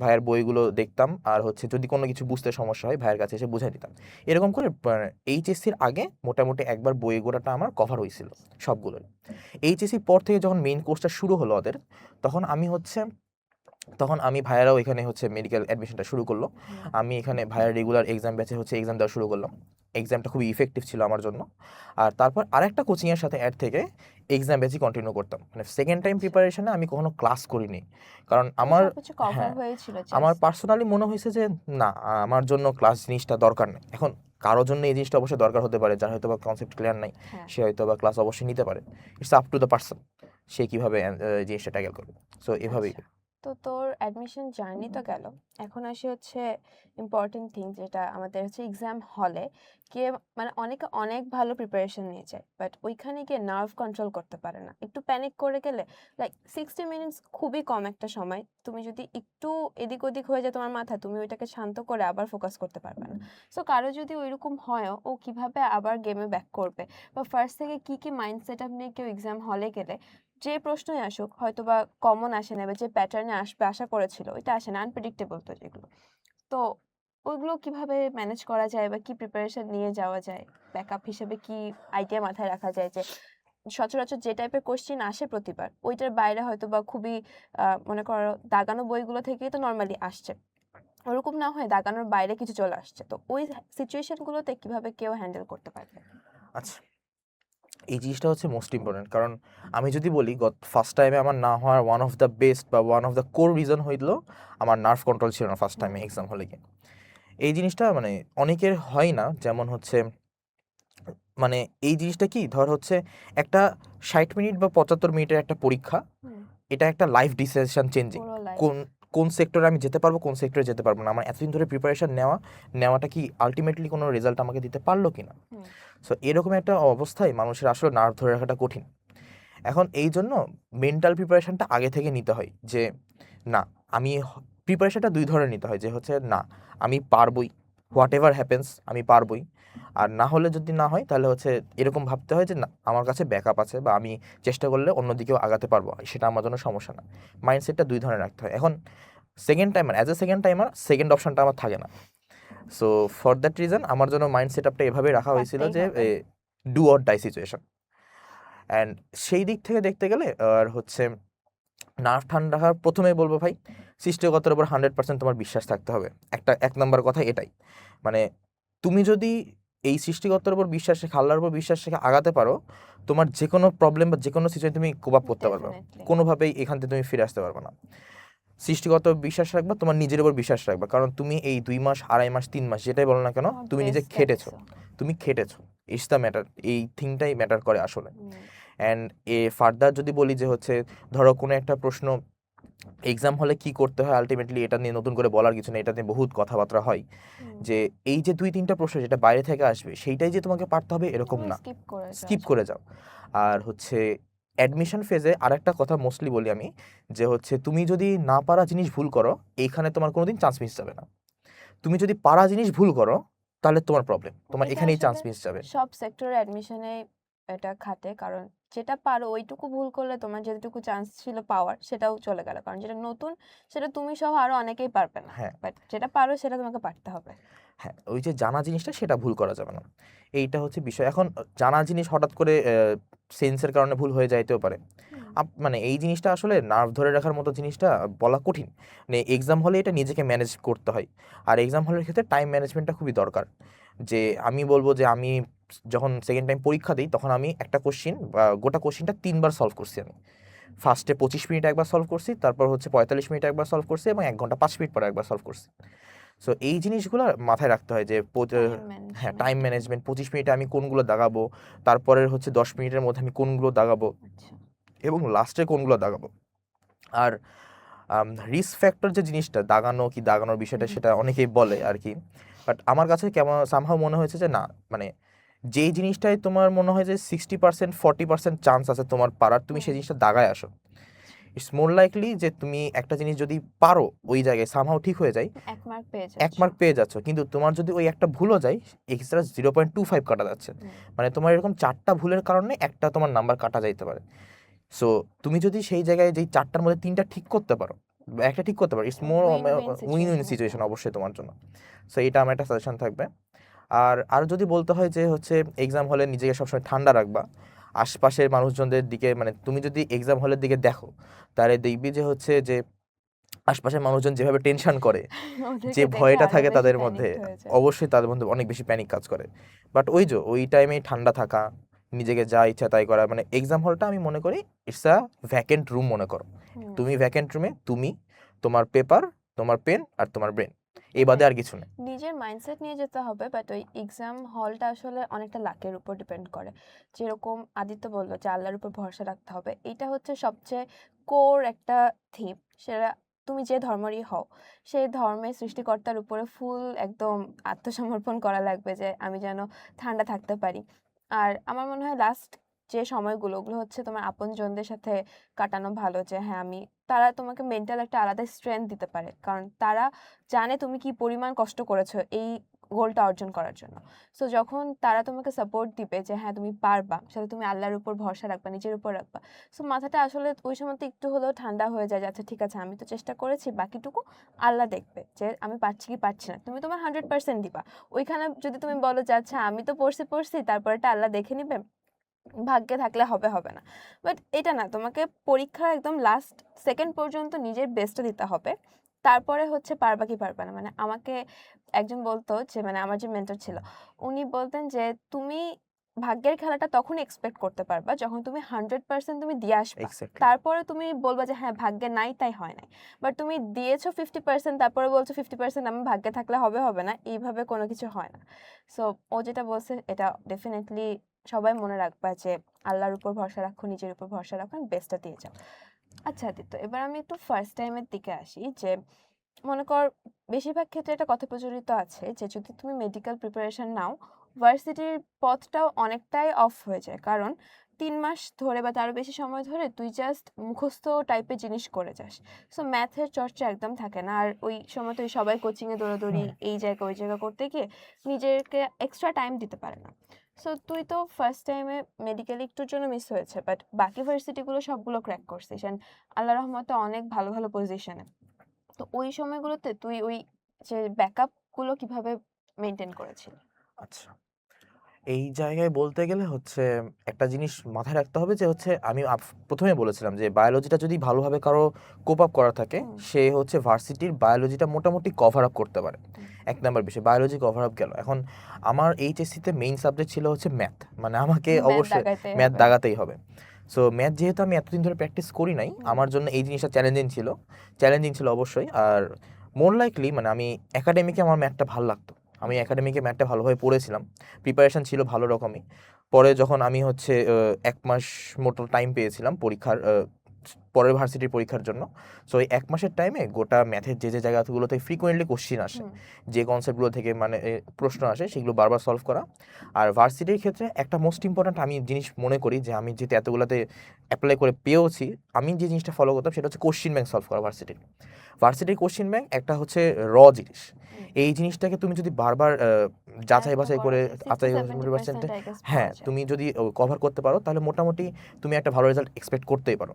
ভাইয়ের বইগুলো দেখতাম, আর হচ্ছে যদি কোনো কিছু বুঝতে সমস্যা হয় ভাইয়ের কাছে এসে বুঝাই দিতাম। এরকম করে এইচএসসির আগে মোটামুটি একবার বই গোড়াটা আমার কভার হয়েছিল সবগুলোর। এইচএসসির পর থেকে যখন মেইন কোর্সটা শুরু হলো ওদের, তখন আমি ভাইয়ারাও এখানে হচ্ছে মেডিকেল অ্যাডমিশনটা শুরু করলো। হুম। আমি এখানে ভাইয়ার রেগুলার এক্সাম ব্যাচে হচ্ছে এক্সাম দেওয়া শুরু করলাম। এক্সামটা খুবই ইফেক্টিভ ছিল আমার জন্য। আর তারপর আরেকটা কোচিংয়ের সাথে অ্যাড থেকে এক্সাম ব্যাচই কন্টিনিউ করতাম। মানে সেকেন্ড টাইম আচ্ছা, প্রিপারেশনে আমি কখনো ক্লাস করিনি, কারণ তো আমার, সবকিছু কভার হ্যাঁ, হয়েছিল আমার জাস্ট। পার্সোনালি মনে হয়েছে যে না, আমার জন্য ক্লাস জিনিসটা দরকার নেই। এখন কারোর জন্য এই জিনিসটা অবশ্যই দরকার হতে পারে, যার হয়তো বা কনসেপ্ট ক্লিয়ার নাই, হ্যাঁ। সে হয়তো বা ক্লাস অবশ্যই নিতে পারে। It's up to the person, সে কীভাবে জিনিসটা ট্যাকেল করবে। সো এভাবেই। আচ্ছা, তো তোর অ্যাডমিশন জার্নি তো গেল, এখন আসি হচ্ছে ইম্পর্টেন্ট থিং, যেটা আমাদের হচ্ছে এক্সাম হলে গিয়ে, মানে অনেকে অনেক ভালো প্রিপারেশন নিয়ে যায়, বাট ওইখানে গিয়ে নার্ভ কন্ট্রোল করতে পারে না, একটু প্যানিক করে গেলে, লাইক 60 মিনিটস খুবই কম একটা সময়, তুমি যদি একটু এদিক ওদিক হয়ে যায় তোমার মাথা, তুমি ওইটাকে শান্ত করে আবার ফোকাস করতে পারবে না। সো কারো যদি ওইরকম হয়, ও কিভাবে আবার গেমে ব্যাক করবে, বা ফার্স্ট থেকে কি কি মাইন্ড সেট আপ নিয়ে কেউ এক্সাম হলে গেলে, যে প্রশ্নই আসুক হয়তো বা কমন আসে না, বা যে প্যাটার্নে আসবে আশা করেছিল ওইটা আসে না, আনপ্রেডিক্টেবল তো যেগুলো, তো ওইগুলো কিভাবে ম্যানেজ করা যায়, বা কি প্রিপারেশন নিয়ে যাওয়া যায়, ব্যাকআপ হিসেবে কি আইডিয়া মাথায় রাখা যায়, যে সচরাচর যে টাইপের কোশ্চেন আসে প্রতিবার ওইটার বাইরে হয়তো বা খুবই মনে করো দাগানো বইগুলো থেকেই তো নর্মালি আসছে, ওরকম না হয় দাগানোর বাইরে কিছু চলে আসছে, তো ওই সিচুয়েশনগুলোতে কিভাবে কেউ হ্যান্ডেল করতে পারবে? আচ্ছা, এই জিনিসটা হচ্ছে মোস্ট ইম্পর্টেন্ট, কারণ আমি যদি বলি ফার্স্ট টাইমে আমার না হওয়ার ওয়ান অফ দ্য বেস্ট বা one of the core reason হইল আমার নার্ভ কন্ট্রোল ছিল না ফার্স্ট টাইমে এক্সাম হলে গিয়ে। এই জিনিসটা মানে অনেকের হয় না, যেমন হচ্ছে মানে এই জিনিসটা কি, ধর হচ্ছে একটা 60 মিনিট বা 75 মিনিটের একটা পরীক্ষা, হুম। এটা একটা লাইফ ডিসিশন চেঞ্জিং। পুরো লাইফ। কোন কোন সেক্টরে আমি যেতে পারবো, কোন সেক্টরে যেতে পারবো না, আমার এতদিন ধরে প্রিপারেশন নেওয়াটা কি আলটিমেটলি কোনো রেজাল্ট আমাকে দিতে পারলো কিনা। হুম। সো এরকম একটা অবস্থায় মানুষের আসলে নার্ভ ধরে রাখাটা কঠিন। এখন এই জন্য মেন্টাল প্রিপারেশনটা আগে থেকে নিতে হয়, যে না, আমি প্রিপারেশনটা দুই ধরনের নিতে হয়, যে হচ্ছে না, আমি পারবই, হোয়াট এভার হ্যাপেন্স আমি পারবই। আর না হলে যদি না হয় তাহলে হচ্ছে এরকম ভাবতে হয় যে না, আমার কাছে ব্যাকআপ আছে, বা আমি চেষ্টা করলে অন্যদিকেও আগাতে পারবো, সেটা আমার জন্য সমস্যা না। মাইন্ডসেটটা দুই ধরনের রাখতে হয়। এখন second timer, as a second timer second অপশনটা আমার থাকে না। সো ফর দ্যাট রিজন আমার জন্য মাইন্ড সেট আপটা এভাবেই রাখা হয়েছিল পারতেই যে হবে। Do or die situation. And সেই দিক থেকে দেখতে গেলে আর হচ্ছে নার্ভ ঠান্ডা রাখার প্রথমেই বলবো ভাই, সৃষ্টিকর্তার উপর 100% তোমার বিশ্বাস থাকতে হবে। এক নাম্বার কথা এটাই। মানে তুমি যদি এই সৃষ্টিকর্তার উপর বিশ্বাস রেখে, আল্লাহর উপর বিশ্বাস রেখে আগাতে পারো, তোমার যে কোনো প্রবলেম বা যে কোনো সিচুয়েশন তুমি কোপ আপ করতে পারবে। ডেফিনেটলি। কোনোভাবেই এখান থেকে তুমি ফিরে আসতে পারবে না। সৃষ্টিকর্তার উপর বিশ্বাস রাখবা, তোমার নিজের উপর বিশ্বাস রাখবা, কারণ তুমি এই 2 মাস, 2.5 মাস, 3 মাস যেটাই বলো না কেন, তোমার তুমি নিজে বেস্টটা খেটেছো, দিছো। তুমি খেটেছো। ইটস দ্য ম্যাটার, এই থিংটাই ম্যাটার করে আসলে। অ্যান্ড ফার্দার যদি বলি যে হচ্ছে, ধরো কোনো একটা প্রশ্ন এক্সাম হলে কি করতে হয়, আলটিমেটলি এটা নিয়ে নতুন করে বলার কিছু নেই, এটা নিয়ে বহুত কথাবার্তা হয়, যে এই যে 2-3টা প্রশ্ন যেটা বাইরে থেকে আসবে সেইটাই যে তোমাকে পারতে হবে এরকম না, স্কিপ করে যাওয়া স্কিপ যায়। করে যাও। আর হচ্ছে অ্যাডমিশন ফেজে আরেকটা কথা মোস্টলি বলি আমি, যে হচ্ছে তুমি যদি না পারা জিনিস ভুল করো, এইখানে তোমার কোনোদিন চান্স মিস যাবে না। তুমি যদি পারা জিনিস ভুল করো, তাহলে তোমার প্রবলেম, তোমার এটা এখানেই চান্স আসলে মিস যাবে। সব সেক্টরে অ্যাডমিশনে এটা খাটে, কারণ যেটা পারো ওইটুকু ভুল করলে তোমার যেটুকু চান্স ছিল পাওয়ার সেটাও চলে গেল, কারণ যেটা নতুন সেটা তুমি সহ আরো অনেকেই পারবে না, হ্যাঁ বাট যেটা পারো সেটা তোমাকে পারতে হবে। হ্যাঁ, ওই যে জানা জিনিসটা সেটা ভুল করা যাবে না, এইটা হচ্ছে বিষয়। এখন জানা জিনিস হঠাৎ করে সেন্সের কারণে ভুল হয়ে যাইতেও পারে। মানে এই জিনিসটা আসলে নার্ভ ধরে রাখার মতো জিনিসটা বলা কঠিন। মানে এক্সাম হলে এটা নিজেকে ম্যানেজ করতে হয়, আর এক্সাম হলের ক্ষেত্রে টাইম ম্যানেজমেন্টটা খুবই দরকার। যে আমি বলবো যে আমি যখন সেকেন্ড টাইম পরীক্ষা দিই তখন আমি একটা কোশ্চিন বা গোটা কোশ্চিনটা 3বার সলভ করছি। আমি ফার্স্টে 25 মিনিট একবার সলভ করছি, তারপর হচ্ছে 45 মিনিট একবার সলভ করছি, এবং 1 ঘন্টা 5 মিনিট পরে একবার সলভ করছি। সো এই জিনিসগুলো মাথায় রাখতে হয় যে হ্যাঁ, টাইম ম্যানেজমেন্ট, 25 মিনিটে আমি কোনগুলো দাগাবো, তারপরের হচ্ছে 10 মিনিটের মধ্যে আমি কোনগুলো দাগাবো, আচ্ছা, এবং লাস্টে কোনগুলো দাগাবো। আর রিস্ক ফ্যাক্টর যে জিনিসটা, দাগানো কি দাগানোর বিষয়টা, সেটা অনেকেই বলে আর কি। বাট আমার কাছে কেমন সামহাও মনে হয়েছে যে না, মানে যেই জিনিসটাই তোমার মনে হয় যে 60% 40% চান্স আছে তোমার পারার, তুমি সেই জিনিসটা দাগায় আসো। ইটস মোর লাইকলি যে তুমি একটা জিনিস যদি পারো ওই জায়গায় সামহাও ঠিক হয়ে যায়, 1 মার্ক পেয়ে 1 মার্ক যাচ্ছ। পেয়ে যাচ্ছ, কিন্তু তোমার যদি ওই একটা ভুলও যায় এক্সট্রা 0.25 কাটা যাচ্ছে। মানে তোমার এরকম 4টা ভুলের কারণে একটা তোমার নাম্বার কাটা যাইতে পারে। সো তুমি যদি সেই জায়গায় যেই 4টার মধ্যে 3টা ঠিক করতে পারো বা একটা ঠিক করতে পারো, it's more Win-win win win situation situation একটা। অবশ্যই তোমার জন্য। সো এটা আমার একটা সাজেশন থাকবে। আর যদি বলতে হয় যে হচ্ছে এক্সাম হলে নিজেকে সবসময় ঠান্ডা রাখবা, আশপাশের মানুষজনদের দিকে, মানে তুমি যদি এক্সাম হলের দিকে দেখো তাহলে দেখবি যে হচ্ছে যে আশপাশের মানুষজন যেভাবে টেনশন করে, যে ওদেরকে দেখে ভয়টা আরো থাকে বেশি তাদের মধ্যে, প্যানিকড হয়ে যায়। অবশ্যই তাদের মধ্যে অনেক বেশি প্যানিক কাজ করে। বাট ওই যে ওই টাইমে ঠান্ডা থাকা, নিজেকে যা ইচ্ছা তাই করা, মানে এক্সাম হলটা আমি মনে করি ইটস আ ভ্যাকেন্ট রুম মনে করো। হুম, তুমি ভ্যাকেন্ট রুমে তুমি, তোমার পেপার, তোমার পেন আর তোমার ব্রেন, এই বাদে এটাই। আর কিছু নেই। নিজের মাইন্ডসেট নিয়ে যেতে হবে, বাট ওই এক্সাম হলটা আসলে অনেকটা লাকের উপর ডিপেন্ড করে। যেরকম আদিত্য বললো যে আল্লাহর উপর ভরসা রাখতে হবে, এটা হচ্ছে সবচেয়ে কোর একটা থিম। সেটা তুমি যে ধর্মেরই হও, সেই ধর্মের সৃষ্টিকর্তার উপরে ফুল একদম আত্মসমর্পণ করা লাগবে, যে আমি যেন ঠান্ডা থাকতে পারি। আর আমার মনে হয় লাস্ট যে সময়গুলো, ওগুলো হচ্ছে তোমার আপনজনদের সাথে কাটানো ভালো, যে হ্যাঁ আমি, তারা তোমাকে মেন্টাল একটা আলাদা স্ট্রেংথ দিতে পারে, কারণ তারা জানে তুমি কি পরিমাণ কষ্ট করেছো এই গোলটা অর্জন করার জন্য। সো যখন তারা তোমাকে সাপোর্ট দিবে যে হ্যাঁ তুমি পারবা, সেটা তুমি আল্লাহর উপর ভরসা রাখবা, নিজের উপর রাখবা, সো মাথাটা আসলে ওই সময় তো একটু হলেও ঠান্ডা হয়ে যায়, যে আচ্ছা ঠিক আছে আমি তো চেষ্টা করেছি, বাকিটুকু আল্লাহ দেখবে যে আমি পারছি কি পারছি না। তুমি তোমার 100% দিবা। ওইখানে যদি তুমি বলো যে আচ্ছা আমি তো পড়ছি তারপরেটা আল্লাহ দেখে নিবে, ভাগ্যে থাকলে হবে, হবে না। বাট এটা না, তোমাকে পরীক্ষার একদম লাস্ট সেকেন্ড পর্যন্ত নিজের বেস্টটা দিতে হবে, তারপরে হচ্ছে পারবা কি পারবা না। মানে আমাকে একজন বলতো যে, মানে আমার যে মেন্টর ছিল, উনি বলতেন যে তুমি ভাগ্যের খেলাটা তখন এক্সপেক্ট করতে পারবা যখন তুমি 100% তুমি দিয়ে আসবা, এক্স্যাক্টলি। তারপরে তুমি বলবা যে হ্যাঁ ভাগ্যে নাই তাই হয় নাই। বাট তুমি দিয়েছো 50%, তারপরে বলছো 50% আমি ভাগ্যে থাকলে হবে, হবে না, এইভাবে কোনো কিছু হয় না। সো ও যেটা বলছে এটা ডেফিনেটলি সবাই মনে রাখবা, যে আল্লাহর উপর ভরসা রাখো, নিজের উপর ভরসা রাখো, বেস্টটা দিয়ে যাও। আচ্ছা আদিত্য, এবার আমি একটু ফার্স্ট টাইমের দিকে আসি। যে মনে কর বেশিরভাগ ক্ষেত্রে একটা কথা প্রচলিত আছে যে যদি তুমি মেডিকেল প্রিপারেশন নাও, ভার্সিটির পথটাও অনেকটাই অফ হয়ে যায়, কারণ 3 মাস ধরে বা তারও বেশি সময় ধরে তুই জাস্ট মুখস্থ টাইপের জিনিস করে যাস। সো ম্যাথের চর্চা একদম থাকে না, আর ওই সময় তুই সবাই কোচিংয়ে দৌড়াদৌড়ি এই জায়গা ওই জায়গা করতে গিয়ে নিজেকে এক্সট্রা টাইম দিতে পারে না। সো তুই তো ফার্স্ট টাইমে মেডিকেল একটুর জন্য মিস হয়েছে, বাট বাকি ভার্সিটিগুলো সবগুলো ক্র্যাক করছিস, অ্যান্ড আল্লাহ রহমতে অনেক ভালো ভালো পজিশনে। তো ওই সময়গুলোতে তুই ওই যে ব্যাকআপ গুলো কিভাবে মেনটেন করেছিলি? আচ্ছা, এই জায়গায় বলতে গেলে হচ্ছে একটা জিনিস মাথায় রাখতে হবে যে হচ্ছে আমি প্রথমে বলেছিলাম যে বায়োলজিটা যদি ভালোভাবে কারো কোপ আপ করা থাকে, হুম, সে হচ্ছে ভার্সিটির বায়োলজিটা মোটামুটি কভার আপ করতে পারে। হুম, 1 নাম্বার বিষয় বায়োলজি কভার আপ গেল। এখন আমার এইচএসসিতে মেইন সাবজেক্ট ছিল হচ্ছে ম্যাথ, মানে আমাকে ম্যাথ অবশ্যই দাগাইতেই ম্যাথ হবে। দাগাতেই হবে। সো ম্যাথ যেহেতু আমি এতদিন ধরে প্র্যাকটিস করি নাই, হুম, আমার জন্য এই জিনিসটা চ্যালেঞ্জিং ছিল অবশ্যই। আর মোর লাইকলি মানে আমি একাডেমিকে আমার ম্যাথটা ভালো লাগতো, আমি একাডেমিকে ম্যাথটা ভালোভাবে পড়েছিলাম, প্রিপারেশন ছিল ভালো রকমই। পরে যখন আমি হচ্ছে 1 মাস মতো টাইম পেয়েছিলাম পরীক্ষার, পরের ভার্সিটির পরীক্ষার জন্য। সো এই 1 মাসের টাইমে গোটা ম্যাথের যে জায়গাগুলোতে ফ্রিকোয়েন্টলি কোশ্চিন আসে, হুম, যে কনসেপ্টগুলো থেকে মানে প্রশ্ন আসে, সেগুলো বারবার সলভ করা। আর ভার্সিটির ক্ষেত্রে একটা মোস্ট ইম্পর্ট্যান্ট আমি জিনিস মনে করি যে আমি যেহেতু এতগুলোতে অ্যাপ্লাই করে পেয়েওছি, আমি যে জিনিসটা ফলো করতাম সেটা হচ্ছে কোশ্চিন ব্যাংক সলভ করা। ভার্সিটির কোশ্চিন ব্যাংক একটা হচ্ছে র জিনিস। হুম, এই জিনিসটাকে তুমি যদি বারবার যাচাই বাছাই করে সিক্সটি 70% 70% আই গেস হ্যাঁ, পাওয়া যায়। তুমি যদি কভার করতে পারো তাহলে মোটামুটি তুমি একটা ভালো রেজাল্ট এক্সপেক্ট করতেই পারো।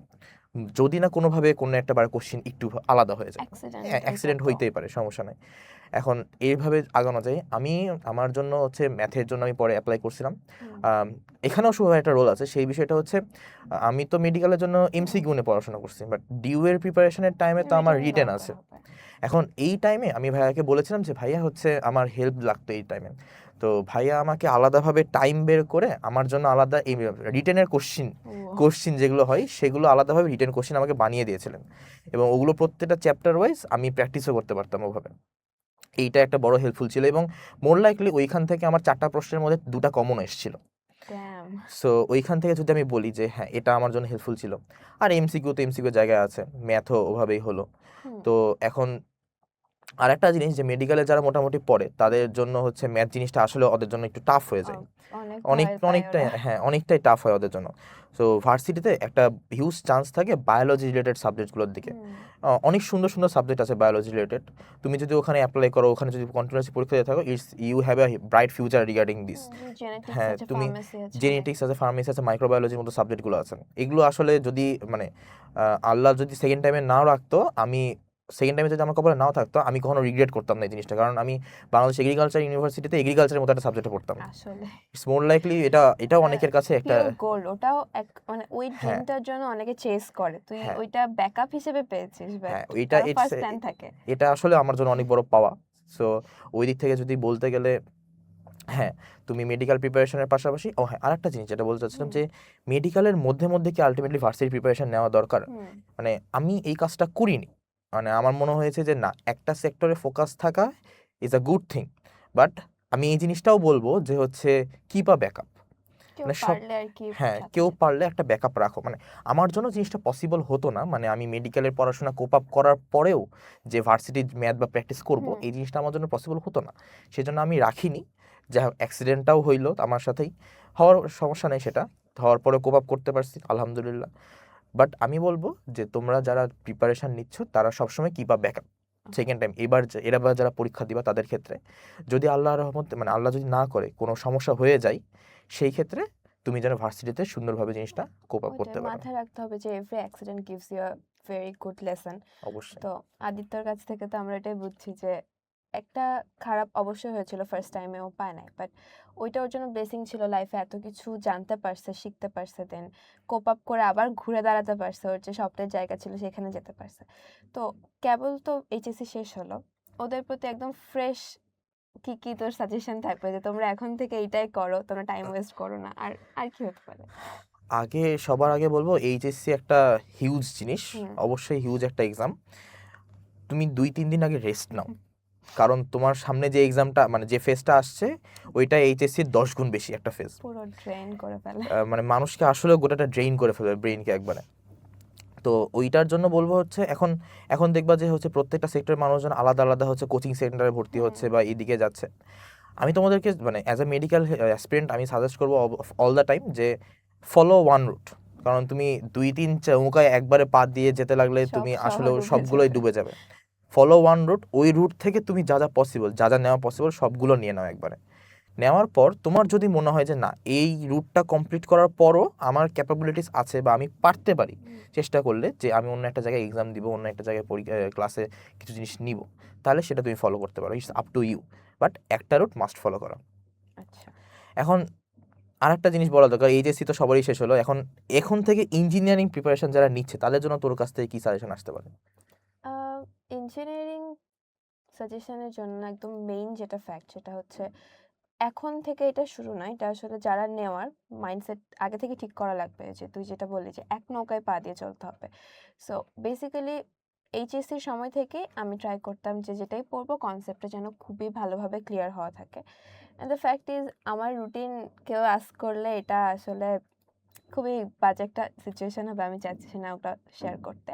যদি না কোনোভাবে কোনো একটা বার কোশ্চেন একটু আলাদা হয়ে যায়, অ্যাক্সিডেন্ট ওইটা অ্যাক্সিডেন্ট তো হইতেই পারে, সমস্যা নাই। এখন এইভাবে আগানো যায়। আমি আমার জন্য হচ্ছে ম্যাথের জন্য আমি পরে অ্যাপ্লাই করছিলাম। হুম, আম, এখানেও শুভ একটা রোল আছে, সেই বিষয়টা হচ্ছে আমি তো মেডিকেলের জন্য এমসিকিউ নিয়ে পড়াশোনা করছি, বাট ডিউ এর প্রিপারেশনের টাইমে তো আমার রিটেন রিটেন দরকার আছে। হবে। এখন এই টাইমে আমি ভাইয়াকে বলেছিলাম যে ভাইয়া হচ্ছে আমার হেল্প লাগতো এই টাইমে। তো ভাইয়া আমাকে আলাদাভাবে টাইম বের করে আমার জন্য আলাদা এই রিটেনের ও কোশ্চিন যেগুলো হয় সেগুলো আলাদাভাবে রিটেন কোশ্চিন আমাকে বানিয়ে দিয়েছিলেন, এবং ওগুলো প্রত্যেকটা চ্যাপ্টার ওয়াইজ আমি প্র্যাকটিসও করতে পারতাম ওভাবে। এইটা একটা বড় হেল্পফুল ছিল, এবং মোর লাইকলি ওইখান থেকে আমার 4টা প্রশ্নের মধ্যে 2টা কমন এসেছিল। ড্যাম। সো ওইখান থেকে যদি আমি বলি যে হ্যাঁ এটা আমার জন্য হেল্পফুল ছিল। আর এমসিকিউ তো এমসিকিউ জায়গায় আছে, ম্যাথও ওভাবেই হলো। হুম, তো এখন আরেকটা জিনিস যে মেডিকেলে যারা মোটামুটি পড়ে তাদের জন্য হচ্ছে ম্যাথ জিনিসটা আসলে ওদের জন্য একটু টাফ হয়ে যায়। অনেক ভয় পায় অনেকটাই, ওরা। হ্যাঁ, অনেকটাই টাফ হয় ওদের জন্য। সো ভার্সিটিতে একটা হিউজ চান্স থাকে বায়োলজি রিলেটেড সাবজেক্টগুলোর দিকে। হুম, অনেক সুন্দর সুন্দর সাবজেক্ট আছে বায়োলজি রিলেটেড। তুমি যদি ওখানে অ্যাপ্লাই করো, ওখানে যদি কন্টিনিউয়াসলি পরীক্ষা দিয়ে থাকো, you have a bright future regarding this. Genetics হ্যাঁ, আছে, তুমি ফার্মেসি আছে অনেক। জেনেটিক্স আছে, ফার্মেসি আছে, মাইক্রোবায়োলজির মতো সাবজেক্টগুলো আছে। এগুলো আসলে যদি মানে আল্লাহ যদি সেকেন্ড টাইমে নাও রাখতো, আমি সেকেন্ড টাইমে যদি আমার কপালে নাও থাকতো, আমি কখনো রিগ্রেট করতাম না এই জিনিসটা, কারণ আমি বাংলাদেশ এগ্রিকালচার ইউনিভার্সিটিতে এগ্রিকালচারের মতো একটা সাবজেক্টে পড়তাম। আসলে ইটস মোর লাইকলি এটাও অনেকের কাছে একটা পিওর গোল্ড ওটাও এক মানে ওই হ্যাঁ, ড্রিমটার জন্য অনেকে চেস করে, তুই হ্যাঁ, ওইটা ব্যাকআপ হিসেবে পেয়েছিস, বাট হ্যাঁ, ওইটা কারো ফার্স্ট প্ল্যান থাকে। এটা আসলে আমার জন্য অনেক বড় পাওয়া। সো ওই দিক থেকে যদি বলতে গেলে হ্যাঁ, তুমি মেডিকেল প্রিপারেশনের পাশাপাশি হ্যাঁ, আরেকটা জিনিস যেটা বলতে চাচ্ছিলাম হুম, যে মেডিকেলের মধ্যে মধ্যে কি আলটিমেটলি ভার্সিটি প্রিপারেশন নেওয়া দরকার? হুম, মানে আমি এই কাজটা করিনি। মানে আমার মনে হয়েছে যে না, একটা সেক্টরে ফোকাস থাকা is a good thing. But আমি এই জিনিসটাও বলবো যে হচ্ছে কিপ আ ব্যাকআপ। কেউ মানে সব পারলে আর কি হ্যাঁ, সাথে কেউ যেতে পারলে পারে। একটা ব্যাকআপ রাখো। মানে আমার জন্য জিনিসটা পসিবল হতো না। মানে আমি মেডিকেলের পড়াশোনা কোপ আপ করার পরেও যে ভার্সিটির ম্যাথ বা প্র্যাকটিস করব, হুম, এই জিনিসটা আমার জন্য পসিবল হতো না। সেজন্য আমি রাখিনি। যা হোক, অ্যাক্সিডেন্টটাও হইলো আমার সাথেই, হওয়ার সমস্যা নেই সেটা। হওয়ার পরে কোপ আপ করতে পারছি আলহামদুলিল্লাহ। বাট আমি বলবো যে তোমরা যারা প্রিপারেশন নিচ্ছ তারা সবসময় কিপ আপ ব্যাকআপ। ওকে, সেকেন্ড টাইম এবার যারা পরীক্ষা দিবা তাদের ক্ষেত্রে যদি আল্লাহর রহমতে মানে আল্লাহ যদি না করে কোনো সমস্যা হয়ে যায়, সেই ক্ষেত্রে তুমি যেন ভার্সিটিতে সুন্দরভাবে জিনিসটা কোপ আপ ওইটাই করতে পারো। মাথায় রাখতে হবে যে every accident gives you a very good lesson. অবশ্যই। তো আদিত্যর কাছ থেকে তো আমরা এটাই বুঝছি যে একটা খারাপ অবশ্যই হয়েছিল ফার্স্ট টাইমে, ও পায় নাই, বাট ওইটা ওর জন্য ব্লেসিং ছিল, লাইফে এত কিছু জানতে পারছে, শিখতে পারছে, দেন কোপ আপ করে আবার ঘুরে দাঁড়াতে পারছে, ওর যে স্বপ্নের জায়গা ছিল সেখানে যেতে পারছে। তো কেবল তো এইচএসসি শেষ হলো, ওদের প্রতি একদম ফ্রেশ কি কি তোর সাজেশন থাকবে যে তোমরা এখন থেকে এইটাই করো, তোমরা টাইম ওয়েস্ট করো না, আর আর কি হতে পারে? সবার আগে বলবো এইচএসসি একটা হিউজ জিনিস, হুম, অবশ্যই হিউজ একটা এক্সাম। তুমি 2-3 দিন আগে রেস্ট নাও, কারণ তোমার সামনে যে এক্সামটা মানে যে ফেজটা আসছে ওইটা এইচএসসির 10 গুণ বেশি একটা ফেজ। পুরো ড্রেন করে ফেলে। মানে মানুষকে আসলে গোটাটা ড্রেইন করে ফেলবে, ব্রেইনকে একবারে। তো ওইটার জন্য বলবো হচ্ছে এখন এখন দেখবা যে হচ্ছে প্রত্যেকটা সেক্টরের মানুষজন আলাদা আলাদা হচ্ছে কোচিং সেন্টারে ভর্তি হুম, হচ্ছে বা এদিকে যাচ্ছে। আমি তোমাদেরকে মানে অ্যাজ এ মেডিকেল অ্যাসপিরেন্ট আমি সাজেস্ট করবো অল দ্য টাইম যে ফলো ওয়ান রুট। কারণ তুমি 2-3 চৌকায় একবারে পা দিয়ে যেতে লাগলে সব তুমি সহ আসলে ডুবে সবগুলোই যাবে। ডুবে যাবে। ফলো ওয়ান রুট, ওই রুট থেকে তুমি যা যা পসিবল, যা যা নেওয়া পসিবল সবগুলো নিয়ে নাও একবারে। নেওয়ার পর তোমার যদি মনে হয় যে না, এই রুটটা কমপ্লিট করার পরও আমার ক্যাপাবিলিটিস আছে বা আমি পারতে পারি, হুম, চেষ্টা করলে যে আমি অন্য একটা জায়গায় এক্সাম দিব, অন্য একটা জায়গায় ক্লাসে কিছু জিনিস নিব, তাহলে সেটা তুমি ফলো করতে পারো। It's up to you. But একটা রুট মাস্ট ফলো করো। আচ্ছা। এখন আরেকটা জিনিস বলা দরকার, এইচএসসি তো সবারই শেষ হলো, এখন এখন থেকে ইঞ্জিনিয়ারিং প্রিপারেশন যারা নিচ্ছে তাদের জন্য তোর কাছ থেকে কি সাজেশন আসতে পারে? ইঞ্জিনিয়ারিং সাজেশনের জন্য একদম মেইন যেটা ফ্যাক্ট সেটা হচ্ছে এখন থেকে এটা শুরু নয়, এটা আসলে যারা নেওয়ার মাইন্ডসেট আগে থেকে ঠিক করা লাগবে, যে তুই যেটা বললি যে এক নৌকায় পা দিয়ে চলতে হবে। সো বেসিক্যালি এইচএসসির সময় থেকে আমি ট্রাই করতাম যে যেটাই পড়বো কনসেপ্টটা যেন খুবই ভালোভাবে ক্লিয়ার হওয়া থাকে। অ্যান্ড দ্য ফ্যাক্ট ইজ আমার রুটিন কেউ আস্ক করলে এটা আসলে খুবই বাজে একটা সিচুয়েশন হবে, আমি চাচ্ছি না ওটা শেয়ার করতে।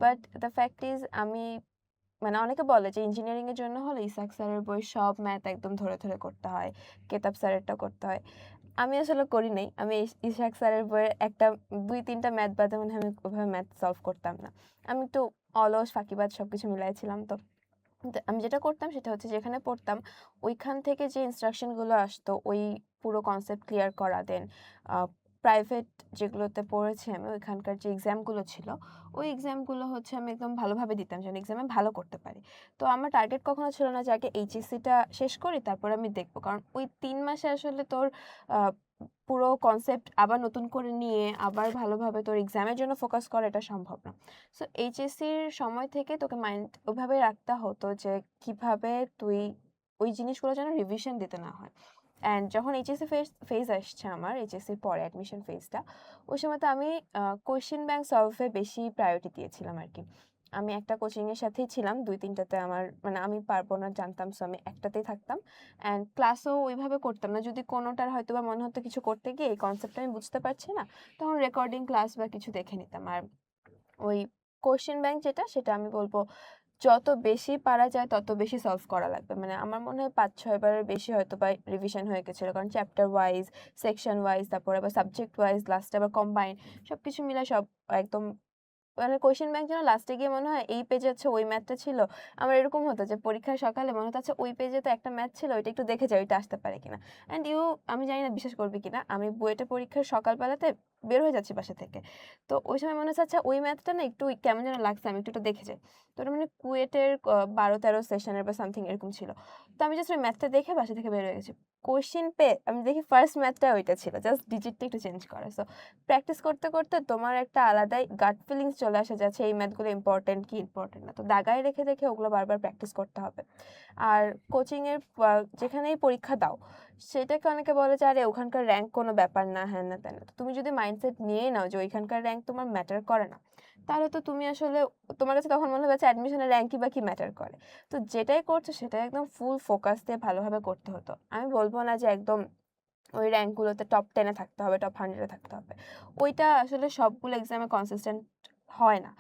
বাট দ্য ফ্যাক্ট ইজ আমি মানে অনেকে বলে যে ইঞ্জিনিয়ারিং এর জন্য হলে ইসাক স্যারের বই সব ম্যাথ একদম ধরে ধরে করতে হয়, কেতাব স্যারেরটা করতে হয়। আমি আসলে করি নাই, আমি ইসাক স্যারের বইয়ের একটা 2-3টা ম্যাথ বাদে মনে হয় আমি ওইভাবে ম্যাথ সলভ করতাম না। আমি একটু অলস ফাঁকিবাজ সবকিছু মিলাইছিলাম, তো আমি যেটা করতাম সেটা হচ্ছে যেখানে পড়তাম ওইখান থেকে যে ইনস্ট্রাকশনগুলো আসতো ওই পুরো কনসেপ্ট ক্লিয়ার করা, দেন প্রাইভেট যেগুলোতে পড়েছি আমি ওইখানকার যে এক্সামগুলো ছিল ওই এক্সামগুলো হচ্ছে আমি একদম ভালোভাবে দিতাম যেন এক্সামে ভালো করতে পারি। তো আমার টার্গেট কখনো ছিল না যে আগে এইচএসসিটা শেষ করি তারপর আমি দেখবো, কারণ ওই 3 মাসে আসলে তোর আহ, পুরো কনসেপ্ট আবার নতুন করে নিয়ে আবার ভালোভাবে তোর এক্সামের জন্য ফোকাস করা এটা সম্ভব না। সো এইচএসসির সময় থেকে তোকে মাইন্ড ওইভাবে রাখতে হতো যে কিভাবে তুই ওই জিনিসগুলো যেন রিভিশন দিতে না হয়। অ্যান্ড যখন এইচএসসি ফেজ আসছে আমার এইচএসসির পরে অ্যাডমিশন ফেজটা, ওই সময় তো আমি কোয়েশ্চেন ব্যাংক সলভে বেশি প্রায়োরিটি দিয়েছিলাম আর কি। আমি একটা কোচিংয়ের সাথেই ছিলাম, 2-3টাতে আমার মানে আমি পারবো না জানতাম, সো আমি একটাতেই থাকতাম। অ্যান্ড ক্লাসও ওইভাবে করতাম না, যদি কোনোটার হয়তো বা মনে হতো কিছু করতে গিয়ে এই কনসেপ্টটা আমি বুঝতে পারছি না, তখন রেকর্ডিং ক্লাস বা কিছু দেখে নিতাম। আর ওই কোশ্চেন ব্যাংক যেটা সেটা আমি বলবো যত বেশি পারা যায় তত বেশি সলভ করা লাগবে। মানে আমার মনে হয় 5-6 বারের বেশি হয়তো বা রিভিশন হয়ে গেছিল, কারণ চ্যাপ্টার ওয়াইজ, সেকশন ওয়াইজ, তারপরে আবার সাবজেক্ট ওয়াইজ, লাস্টে আবার কম্বাইন সবকিছু মিলে সব একদম মানে কোয়েশ্চেন ব্যাংক যেন লাস্টে গিয়ে মনে হয় এই পেজে হচ্ছে ওই ম্যাথটা ছিল। আমার এরকম হতো যে পরীক্ষার সকালে মনে হতো আচ্ছা ওই পেজে তো একটা ম্যাথ ছিল, ওইটা একটু দেখে যাই ওইটা আসতে পারে কিনা। অ্যান্ড আমি জানি না বিশ্বাস করবি কিনা, আমি বুয়েটের পরীক্ষার সকালবেলাতে বের হয়ে যাচ্ছি বাসা থেকে, তো ওই সময় মনে হচ্ছে আচ্ছা ওই ম্যাথটা না একটু কেমন যেন লাগছে, আমি একটু দেখে যাই। তো ওটা মানে কুয়েটের 12-13 সেশনের বা সামথিং এরকম ছিল। তো আমি জাস্ট ওই ম্যাথটা দেখে বাসা থেকে বের হয়ে গেছি। কোশ্চেন পেয়ে আমি দেখি ফার্স্ট ম্যাথটা ওইটা ছিল, জাস্ট ডিজিটটা একটু চেঞ্জ করা। সো প্র্যাকটিস করতে করতে তোমার একটা আলাদাই গাট ফিলিংস চলে আসে যাচ্ছে এই ম্যাথগুলো ইম্পর্টেন্ট কি ইম্পর্টেন্ট না, তো দাগায় রেখে রেখে ওগুলো বারবার প্র্যাকটিস করতে হবে। আর কোচিংয়ের যেখানেই পরীক্ষা দাও সেটাকে অনেকে বলে যে আরে ওখানকার র্যাঙ্ক কোনো ব্যাপার না, হ্যান না তেন না। তো তুমি যদি মাইন্ডসেট নিয়ে নাও যে ওইখানকার র্যাঙ্ক তোমার ম্যাটার করে না, তাহলে তো তুমি আসলে তোমার কাছে তখন মনে হবে যে অ্যাডমিশনের র্যাঙ্কই বা কি ম্যাটার করে। তো যেটাই করছো সেটাই একদম ফুল ফোকাস দিয়ে ভালোভাবে করতে হতো। আমি বলবো না যে একদম ওই র্যাঙ্কগুলোতে টপ 10-এ থাকতে হবে, টপ 100-এ থাকতে হবে, ওইটা আসলে সবগুলো এক্সামে কনসিস্টেন্ট হয় না।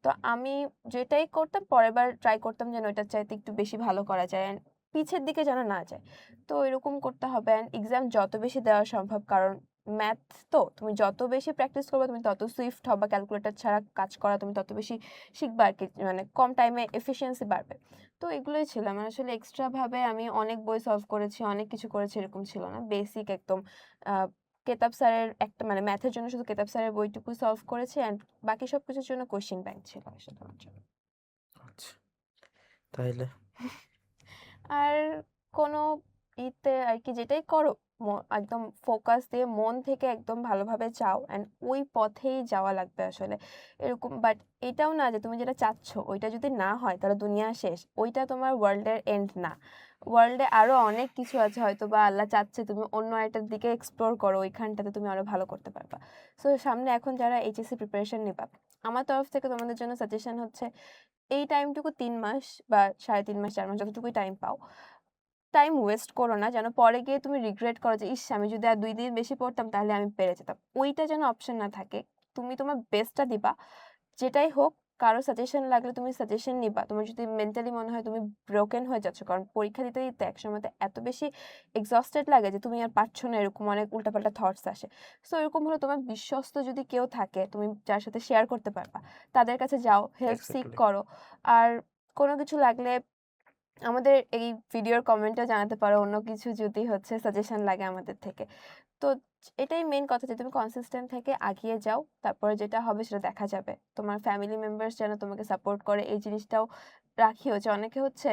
তো আমি যেটাই করতাম পরের বার ট্রাই করতাম যেন ওইটার চাইতে একটু বেশি ভালো করা যায় and পিছের দিকে যেন না যায়। তো এরকম করতে হবে অ্যান্ড এক্সাম যত বেশি দেওয়া সম্ভব, কারণ ম্যাথ তো তুমি যত বেশি প্র্যাকটিস করবে তুমি তত সুইফট হবা, ক্যালকুলেটর ছাড়া কাজ করা তুমি তত বেশি শিখবা আর কি, মানে কম টাইমে এফিসিয়েন্সি বাড়বে। তো এগুলোই ছিল আমার আসলে এক্সট্রা ভাবে আমি অনেক বই সলভ করেছি, অনেক কিছু করেছি এরকম ছিল না, বেসিক একদম আহ, কেতাব স্যারের একটা মানে ম্যাথের জন্য শুধু কেতাব স্যারের বইটুকু সলভ করেছি অ্যান্ড বাকি সব কিছুর জন্য কোশ্চেন ব্যাংক ছিল আসলে আমার জন্য। আচ্ছা, তাইলে আর কোনো আর কি যেটাই করো একদম ফোকাস দিয়ে মন থেকে একদম ভালোভাবে চাও অ্যান্ড ওই পথেই যাওয়া লাগবে আসলে এরকম। বাট এটাও না যে তুমি যেটা চাচ্ছ ওইটা যদি না হয় তাহলে দুনিয়া শেষ, ওইটা তোমার ওয়ার্ল্ডের এন্ড না। ওয়ার্ল্ডে আরো অনেক কিছু আছে, হয়তো বা আল্লাহ চাচ্ছে তুমি অন্য একটার দিকে এক্সপ্লোর করো, ওইখানটাতে তুমি আরো ভালো করতে পারবা। সো সামনে এখন যারা এইচএসসি প্রিপারেশন নিবা, আমার তরফ থেকে তোমাদের জন্য সাজেশন হচ্ছে এই টাইমটুকু 3 মাস বা 3.5 মাস 4 মাস যতটুকুই টাইম পাও, টাইম ওয়েস্ট করো না যেন পরে গিয়ে তুমি রিগ্রেট করো যে ইস আমি যদি আর 2 দিন বেশি পড়তাম তাহলে আমি পেরে যেতাম, ওইটা যেন অপশন না থাকে। তুমি তোমার বেস্টটা দিবা, যেটাই হোক। কারো সাজেশন লাগলে তুমি সাজেশন নিবা, তোমার যদি মেন্টালি মনে হয় তুমি ব্রোকেন হয়ে যাচ্ছ, কারণ পরীক্ষা দিতে দিতে একসময় এত বেশি এক্সস্টেড লাগে যে তুমি আর পারছো না, এরকম অনেক উল্টাপাল্টা থটস আসে। সো এরকম হলো তোমার বিশ্বস্ত যদি কেউ থাকে তুমি যার সাথে শেয়ার করতে পারবা, তাদের কাছে যাও, হেল্প সিক এক্স্যাক্টলি। করো। আর কোনো কিছু লাগলে আমাদের এই ভিডিওর কমেন্টে জানাতে পারো, অন্য কিছু যদি হচ্ছে সাজেশন লাগে আমাদের থেকে। তো এটাই মেইন কথা যে তুমি কনসিস্টেন্ট থেকে আগিয়ে যাও, তারপরে যেটা হবে সেটা দেখা যাবে। তোমার ফ্যামিলি মেম্বার্স যেন তোমাকে সাপোর্ট করে এই জিনিসটাও রাখিও, যে অনেকে হচ্ছে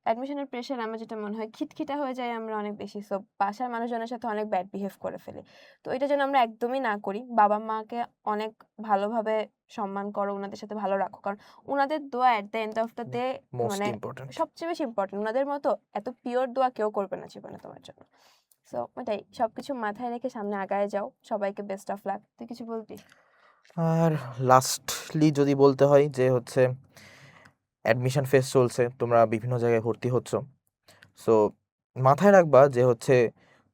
অ্যাডমিশনের প্রেশার আমার যেটা মনে হয় খিটখিটা হয়ে যায় আমরা অনেক বেশি, সো বাসার মানুষজনের সাথে অনেক ব্যাড বিহেভ করে ফেলি। তো এটা যেন আমরা একদমই না করি, বাবা মাকে অনেক ভালোভাবে সম্মান করো, ওনাদের সাথে ভালো রাখো, কারণ ওনাদের দোয়া at the end of the day most মানে ইম্পর্টেন্ট। সবচেয়ে বেশি ইম্পর্টেন্ট। ওনাদের মতো এত পিওর দোয়া কেউ করবে না জীবনে তোমার জন্য। সো ওটাই, সবকিছু মাথায় রেখে সামনে আগায় যাও। সবাইকে বেস্ট অফ লাক। তুই কিছু বলবি? আর লাস্টলি যদি বলতে হয় যে হচ্ছে অ্যাডমিশন ফেজ চলছে, তোমরা বিভিন্ন জায়গায় ভর্তি হচ্ছ, সো মাথায় রাখবা যে হচ্ছে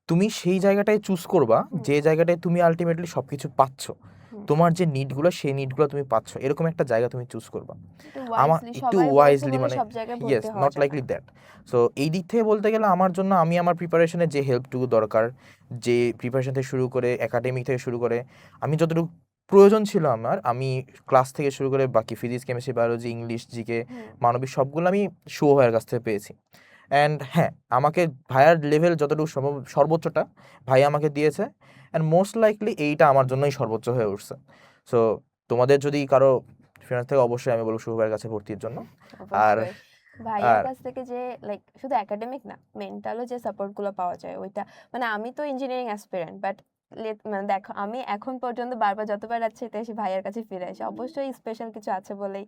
তুমি সেই জায়গাটায় চুজ করবা হুম যে জায়গাটায় তুমি আলটিমেটলি সব কিছু পাচ্ছ, হুম। তোমার যে নিডগুলো সেই নিডগুলো তুমি পাচ্ছ, এরকম একটা জায়গা তুমি চুজ করবা। একটু আমার ওয়াইজলি, একটু সবাই বলেছে ওয়াইজলি বলে মানে সব জায়গায় ইয়েস, ভর্তি হওয়া নট যাবে লাইকলি না। দ্যাট। সো এই দিক থেকে বলতে গেলে আমার জন্য আমি আমার প্রিপারেশনে যে হেল্পটুকু দরকার, যে প্রিপারেশন থেকে শুরু করে একাডেমিক থেকে শুরু করে আমি যতটুকু প্রয়োজন ছিল আমার। আমি ক্লাস থেকে শুরু করে বাকি physics, chemistry, biology, English, GK, hmm মানবিক সবগুলো আমি শুভ ভাইয়ের কাছ থেকে পেয়েছি। অ্যান্ড হ্যাঁ, আমাকে ভাইয়ার লেভেল যতটুকু সম্ভব সর্বোচ্চটা ভাই আমাকে দিয়েছে, অ্যান্ড মোস্ট লাইকলি এইটা আমার জন্যই সর্বোচ্চ হয়ে উঠছে। সো তোমাদের যদি কারো ফ্রেন্ড থেকে অবশ্যই আমি বলবো শুভ ভাইয়ের কাছে ভর্তির জন্য। আর অবশ্যই ভাইয়ার আর কাছ থেকে যে লাইক শুধু একাডেমিক না মেন্টালও যে সাপোর্টগুলো পাওয়া যায় ওইটা মানে আমি তো ইঞ্জিনিয়ারিং অ্যাসপিরেন্ট বাট মানে দেখো আমি এখন পর্যন্ত বারবার যতবার যাচ্ছি এটা এসে ভাইয়ার কাছে ফিরে আসি অবশ্যই স্পেশাল কিছু আছে বলেই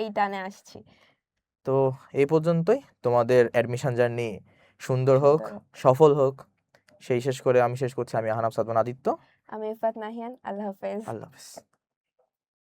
এই টানে আসছি তো এই পর্যন্তই। তোমাদের অ্যাডমিশন জার্নি সুন্দর হোক, সুন্দর সফল হোক। সেই শেষ করে আমি শেষ করছি। আমি আহনাব সাদমান আদিত্য। আমি ইফাত নাহিয়ান আল্লাহ হাফেজ আল্লাহ হাফেজ।